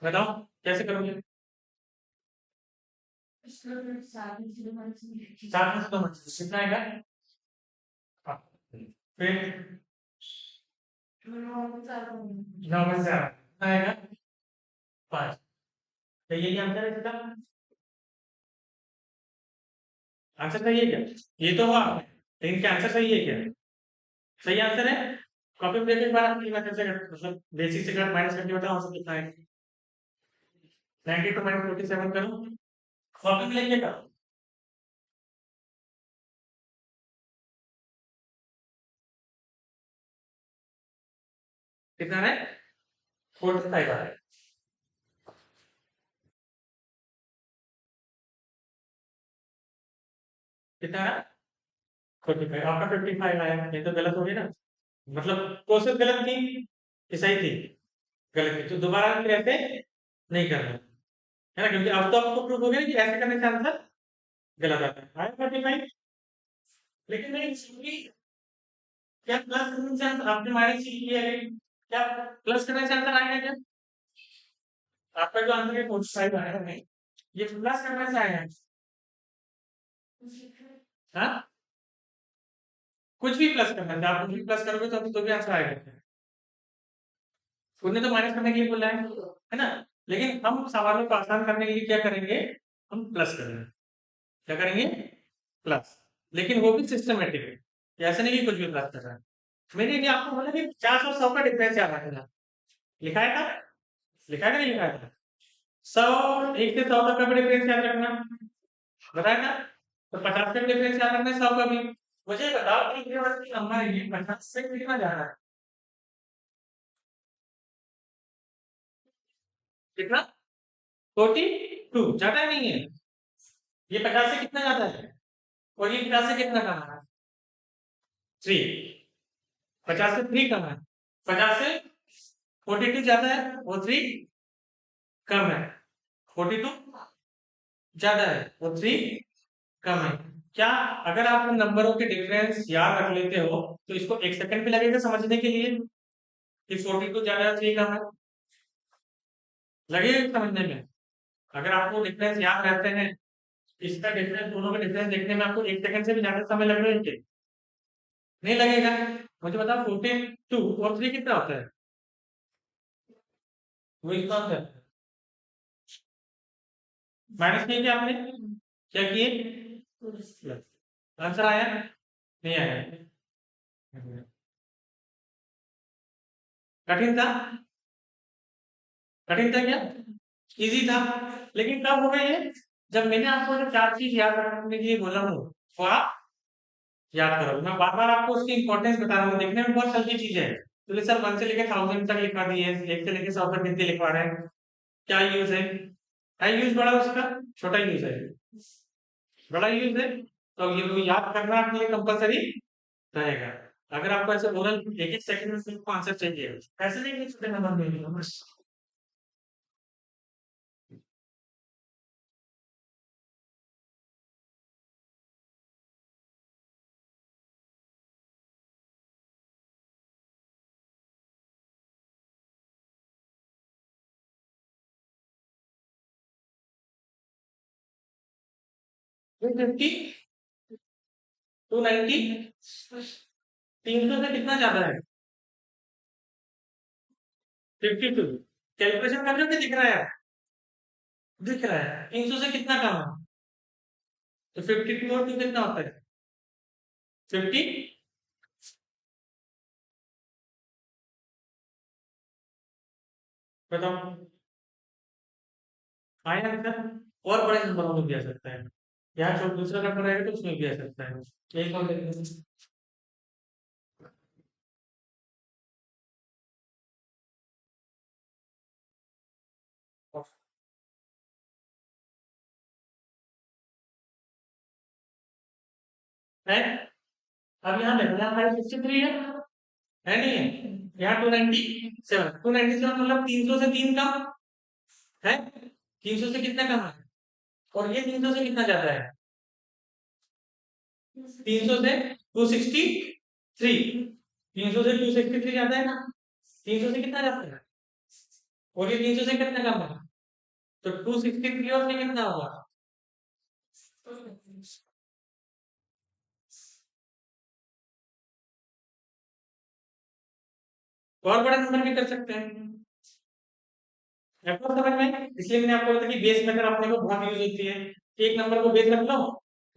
बताओ कैसे करोगे। 4 में से 2 कितना आएगा, हाँ, फिर 9 में से 8 कितना आएगा, 5। तो यही आंसर है इसका, आंसर सही है क्या, ये तो हुआ लेकिन क्या आंसर सही है क्या, सही आंसर है। कॉपी में देखो एक बार आपकी, मैं कैसे मतलब बेसिक से कर माइनस करके बताओ आंसर कितना है। 92 - 47 करो, कॉपी में लिख के करो, कितना है, 45 आ रहा है। कितना है, 45, आपका 55 आया, ये तो गलत हो गया ना, मतलब प्रोसेस गलत थी कि सही थी, गलत थी, तो दोबारा फिर ऐसे नहीं करना, है ना, क्योंकि अब तो आपको प्रूफ हो गया कि ऐसे करने से आंसर गलत आता है। आया 45, लेकिन नहीं इसकी, क्या प्लस करने से आंसर, आपने माइनस किया है, क्या प्लस करने से आंसर आएगा क्या, आपका जो आंसर है 45 आया है, ये प्लस करने से आया है। हाँ, कुछ भी प्लस करना है, आप कुछ भी प्लस करोगे तो भी आंसर आएगा। उन्होंने तो माइनस करने के लिए बोला है ना? लेकिन हम सवालों को आसान करने के लिए क्या करेंगे, हम प्लस करेंगे। क्या करेंगे? प्लस। लेकिन वो भी सिस्टमेटिक है, ये ऐसे नहीं कि कुछ भी प्लस कर रहा है। मैंने ये आपको बोला कि 50 और 100 का डिफरेंस याद रखना। लिखा है था? लिखा है कि नहीं लिखा था? 100, 1 से 100 तक का भी डिफरेंस याद रखना, बताया था? तो 50 का भी डिफरेंस याद रखना है, 100 का भी। मुझे बताओ कि ये वाला नंबर है, ये 50 से कितना जा रहा है? कितना? 42 ज्यादा नहीं है? ये 50 से कितना ज्यादा है? और ये 50 से कितना कम है? 3। 50 से 3 कम है। 50 से 42 ज्यादा है और 3 कम है। 42 ज्यादा है और 3 कम है। क्या अगर आप उन नंबरों के डिफरेंस याद रख लेते हो तो इसको 1 सेकंड भी लगेगा समझने के लिए कि 42 ज्यादा है 3 कम है? लगेगा समझने में? अगर आपको डिफरेंस याद रहते हैं, इसका डिफरेंस, दोनों का डिफरेंस देखने में आपको 1 सेकंड से भी ज्यादा समय लग रहा है? नहीं लगेगा। मुझे बताओ 42 और 3 कितना होता है? वो इतना होता है। माइनस नहीं किया आपने? क्या किए? आंसर आया? नहीं आया? कठिन था? कठिन था क्या? इजी था। लेकिन कब हो गया ये? जब मैंने आपको जो 4 चीज याद रखने के लिए बोला हूँ, वो आप याद करो। मैं बार बार आपको उसकी इंपॉर्टेंस बता रहा हूँ, देखने में बहुत हल्की चीज है। तो सर 1 से लेकर 1000 तक लिखवा दी है, 1 से लेकर 100 तक गिनती लिखवा रहे हैं। क्या यूज है यूज बड़ा उसका? छोटा यूज है? बड़ा यूज है। तो ये याद करना आपके लिए कंपलसरी रहेगा। अगर आपको ऐसे ओरल एक एक सेकंड में सिर्फ आंसर चाहिए, ऐसे नहीं कि छोटे नंबर में ही बस। टू फिफ्टी, 290, 300 से कितना ज्यादा है? 52। कैलकुलेशन कर रहे हो कि दिख रहा है? दिख रहा है। 300 से कितना कम है? तो 52 और 2 कितना होता है? 50। बताओ। आया आंसर? और बड़े नंबरों में भी आ सकता है। यहाँ जो दूसरा नंबर रहेगा तो उसमें भी आ सकता है। एक और देख लेते हैं। अब यहाँ देखो, यहाँ 563 है नहीं है? यहाँ 297, 297 मतलब 300 से 3 कम है। 300 से कितना कम है? और ये 300 से कितना ज्यादा है? 300 से 263। 300 से 263 ज्यादा है ना? 300 से कितना ज्यादा है? और ये 300 से कितना कम है? तो 263 और से कितना होगा? और बड़ा नंबर भी कर सकते हैं। आपको समझ में? इसलिए मैंने आपको बताया कि बेस मेथड अपने को बहुत यूज होती है। एक नंबर को बेस रख लो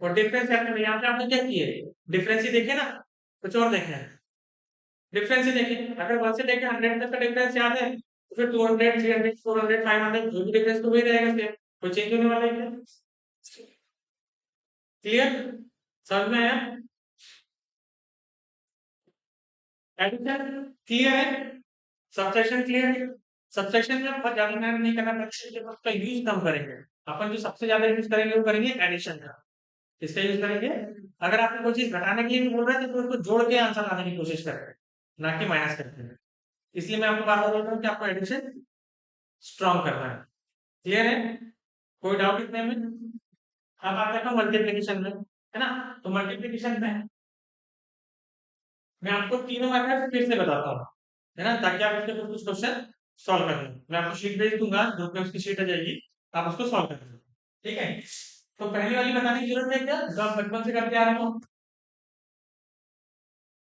और डिफरेंस ऐड कर लो। यहाँ पे आपने क्या किए? डिफरेंस ही देखे ना, कुछ और देखे? डिफरेंस ही देखे। अगर 1 से लेकर 100 तक का डिफरेंस याद है तो फिर 200, 300, 400, 500 जो भी डिफरेंस तो वही रहेगा, सेम, कोई चेंज होने वाला है क्या? क्लियर? समझ में आया? एडिशन क्लियर है? सब्ट्रैक्शन क्लियर है? सब्ट्रैक्शन में बहुत ज्यादा मेहनत नहीं करना पड़ता, उसका यूज कम करेंगे। अपन जो सबसे ज्यादा यूज करेंगे वो करेंगे एडिशन का। किसका यूज करेंगे? अगर आपको कोई चीज घटाने के लिए भी बोल रहे हैं तो उसको जोड़ के आंसर लाने की कोशिश करें, ना कि माइनस करके। इसलिए मैं आपको बार बार बोल रहा हूँ कि आपको एडिशन स्ट्रॉन्ग करना है। क्लियर है? कोई डाउट इतने में? अब आप देखो मल्टीप्लीकेशन में, है ना? तो मल्टीप्लीकेशन में मैं आपको तीनों मेथड फिर से बताता हूँ, है ना, ताकि आप इसके कुछ क्वेश्चन सॉल्व करना है। मैं आपको शीट भेज दूंगा, ग्रुप में उसकी शीट आ जाएगी, आप उसको सॉल्व कर देना। ठीक है, तो पहली वाली बताने की जरूरत है क्या, जो आप बचपन से करते आ रहे हो,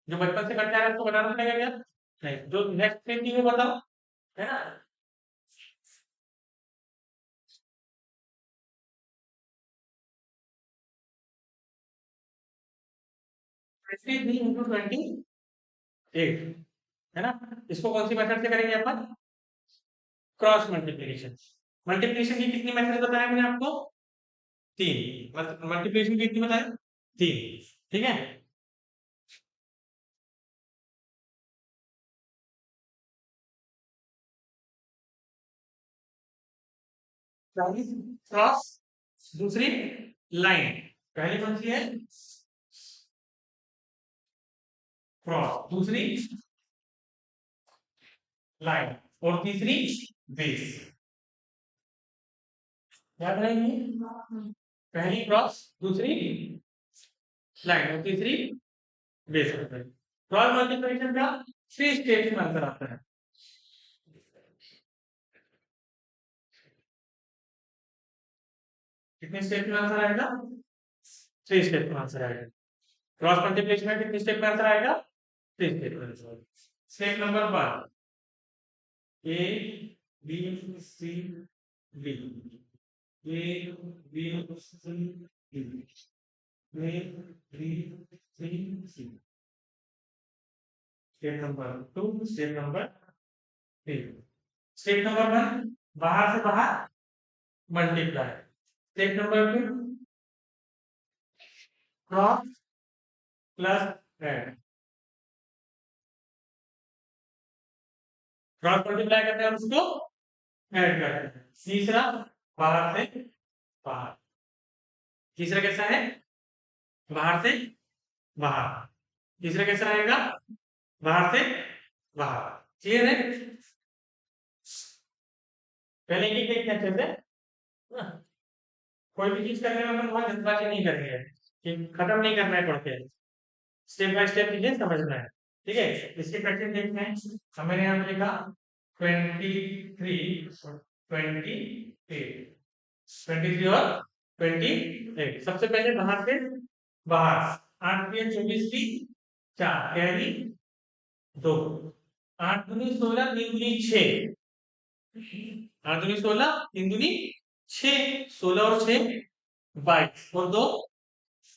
जो बचपन से करते आ रहे हो उसको बताना पड़ेगा क्या, नहीं, जो नेक्स्ट थी वो बताओ, है ना। 23 × 28, है ना। इसको कौन सी मेथड से करेंगे अपन, क्रॉस मल्टीप्लीकेशन। मल्टीप्लीकेशन की कितनी मेथड बताया मैंने आपको, तीन। मल्टीप्लीकेशन की कितनी बताया, तीन। ठीक है, पहली क्रॉस, दूसरी लाइन। पहली कौन सी है, क्रॉस, दूसरी लाइन, और तीसरी बेस। याद रहेंगी, पहली क्रॉस, दूसरी लाइन, और तीसरी बेस। क्रॉस मल्टीप्लिकेशन का 3 स्टेप्स में आंसर आता है। कितने स्टेप में आंसर आएगा, 3 स्टेप में आंसर आएगा। क्रॉस मल्टीप्लिकेशन में कितने स्टेप में आंसर आएगा, 3 स्टेप में आंसर आएगा। Step number 1, A B C D, A B C D, A B C C. Step number 2, step number 3। Step number 1, बाहर से बाहर multiply. Step number 2, cross plus add. Cross multiply करते हैं और उसको ऐड करते हैं। तीसरा, बाहर से बाहर। तीसरा कैसा है, बाहर से बाहर। तीसरा कैसा रहेगा, बाहर से बाहर। क्लियर है, पहले एक देखते हैं अच्छे से। कोई भी चीज करने में अपन बहुत जल्दबाजी नहीं करेंगे, कि खत्म नहीं करना है पढ़ के, स्टेप बाय स्टेप चीजें समझना है। ठीक है, इसकी प्रैक्टिस देखते हैं। हमने यहाँ पे लिखा 23 और 28। सबसे पहले बाहर से बाहर, 8 × 24 की 4, कैरी 2, 8 × 16, 3 × 6, 8 × 16, 3 × 6, 16 और 6 22, और 2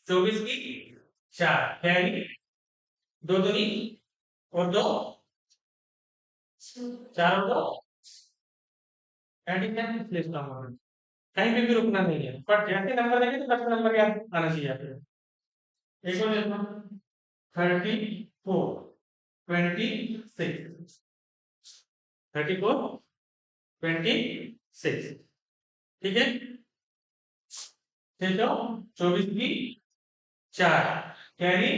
24 की 4, कैरी 2 दूनी और 2, 4 और 2 एडिशन, प्लेस नंबर। कहीं पे भी रुकना नहीं है, पर जैसे नंबर देंगे तो फर्स्ट नंबर याद आना चाहिए आपको। एक और देखो, 34, 26, 34, 26। ठीक है, ठीक है, 24 की 4, कैरी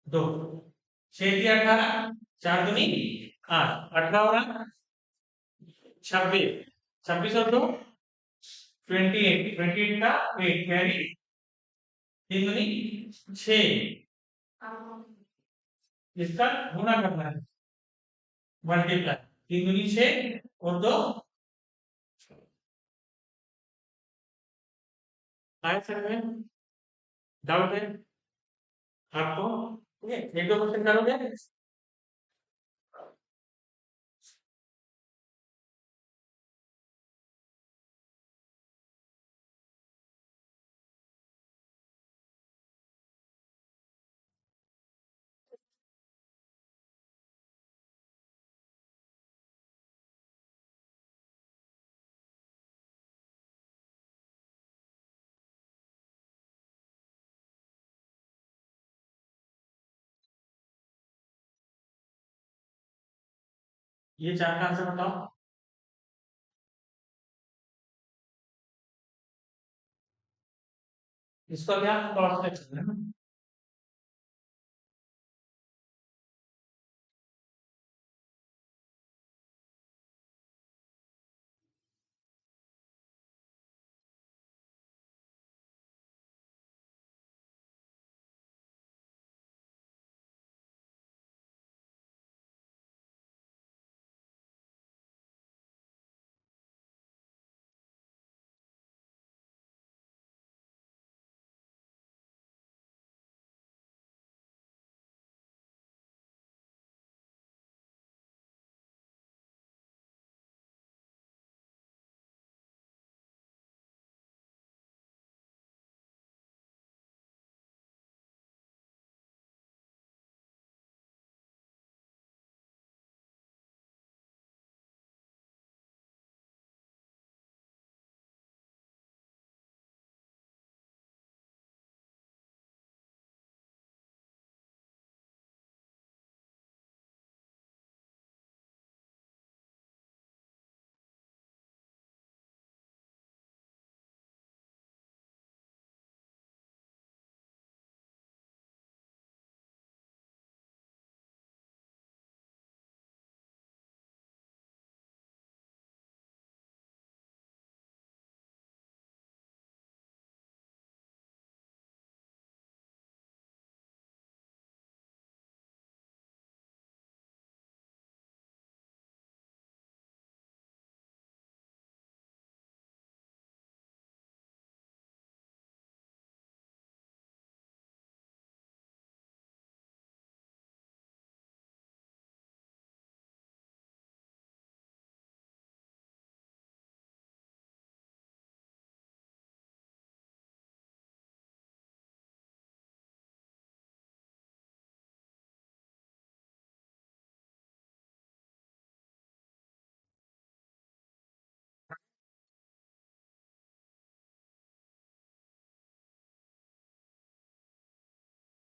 2, 6 की 18, 4 दूनी 8, 18 और 8 26, 26 और 2 28, 28 का 8, कैरी 3 दूनी 6। इसका गुना करना है, मल्टीप्लाई। 3 दूनी 6 और 2, आया समझ में, डाउट है आपको, ठीक है, एक दो क्वेश्चन करोगे। ये 4 का आंसर बताओ। इसका क्या क्रॉस सेक्शन है ना,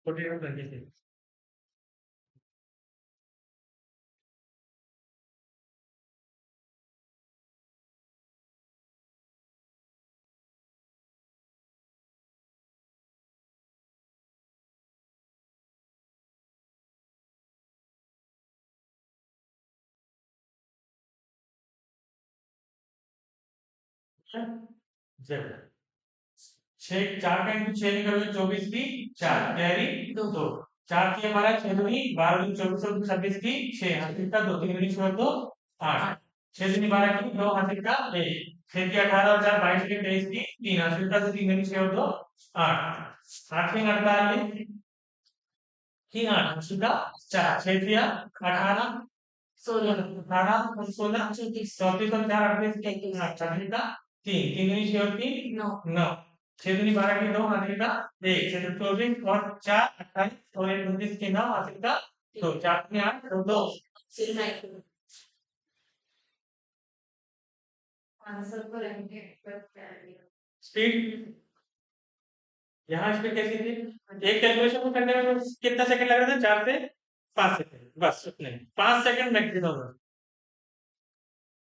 करके थे। जब छह, 4 का इंटू 6 करोगे 24 की 4 कैरी 2, 4 की हमारा 6 दूनी 12 दूनी 24 और 26 की 6 हासिल का 2, 3 दूनी 6 और 2 8, 6 दूनी 12 की 2 हासिल का 1, 6 की 18 और 4 22 की 23 की 3 हासिल का 2, 3 दूनी 6 और 2 8, 8 की 48 की 8 हासिल का 4, 6 की 18 16, 18 और 16 34 और 4 38 की 8 हासिल का 3, 3 दूनी 6 और 3 9, 6 दूनी 12 की 2 हासिल का 1, 6 24 और 4 28 और 1 29 की 9 हासिल का 2, 4 दूनी 8 और 2 स्पीड। यहाँ स्पीड कैसी थी? एक कैलकुलेशन को करने में कितना सेकंड लग रहा था? 4 से 5 सेकंड, बस उतने 5 सेकंड मैक्सिमम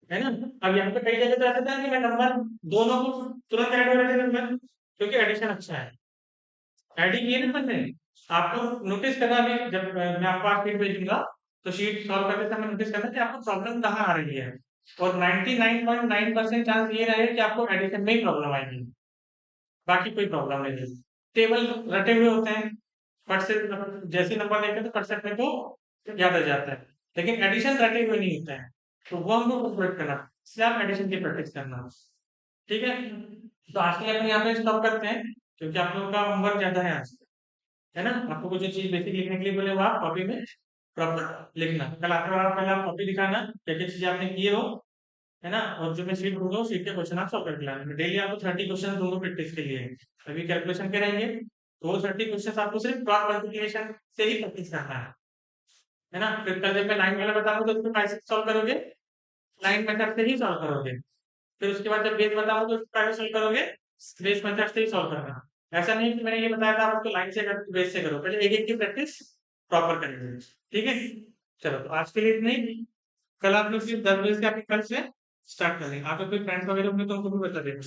है ना। अब यहाँ पे कई जगह तो ऐसा था कि मैं नंबर दोनों को तुरंत ऐड हो रहे थे नंबर, क्योंकि एडिशन अच्छा है। एडिंग ये ना बनने आपको नोटिस करना भी, जब मैं आपको आज शीट भेजूंगा तो शीट सॉल्व करते समय नोटिस करना कि आपको प्रॉब्लम कहाँ आ रही है, और 99.9% चांस ये रहे कि आपको एडिशन में ही प्रॉब्लम आएगी, बाकी कोई प्रॉब्लम नहीं है। टेबल रटे हुए होते हैं, फट से जैसे नंबर देखते हैं तो फट से अपने को याद आ जाता है, लेकिन एडिशन रटे हुए नहीं होता है, तो वो हमको कैलकुलेट करना, इसलिए आप एडिशन की प्रैक्टिस करना। ठीक है, तो आज के लिए अपन यहाँ पे स्टॉप करते हैं, क्योंकि आप लोगों का होमवर्क ज्यादा है आज, है ना। आपको कुछ चीज बेसिक लिखने के लिए बोले वो आप कॉपी में प्रॉपर लिखना, कल आते बार पहले आप कॉपी दिखाना क्या क्या चीजें आपने किए हो, है ना। और जो मैं शीट दूंगा उस शीट के क्वेश्चन आप सॉल्व करके लाना, डेली आपको 30 क्वेश्चन दूंगा प्रैक्टिस के लिए। अभी कैलकुलेशन के रहेंगे तो वो 30 क्वेश्चन आपको सिर्फ क्रॉस मल्टीप्लिकेशन से ही प्रैक्टिस करना है ना। फिर कल जब मैं लाइन वाला बताऊंगा तो उसमें कैसे सॉल्व करोगे, लाइन मेथड से ही सॉल्व करोगे। फिर उसके बाद जब बेस बताऊंगा तो उसको कैसे सॉल्व करोगे, बेस मेथड से ही सॉल्व करना। ऐसा नहीं कि मैंने ये बताया था आप उसको लाइन से करो बेस से करो, पहले एक एक की प्रैक्टिस प्रॉपर करेंगे। ठीक है, चलो तो आज के लिए इतना ही। कल आप लोग सिर्फ 10 बजे से आपके कल से स्टार्ट करेंगे, आपके कोई फ्रेंड्स वगैरह होंगे तो उनको भी बता देना।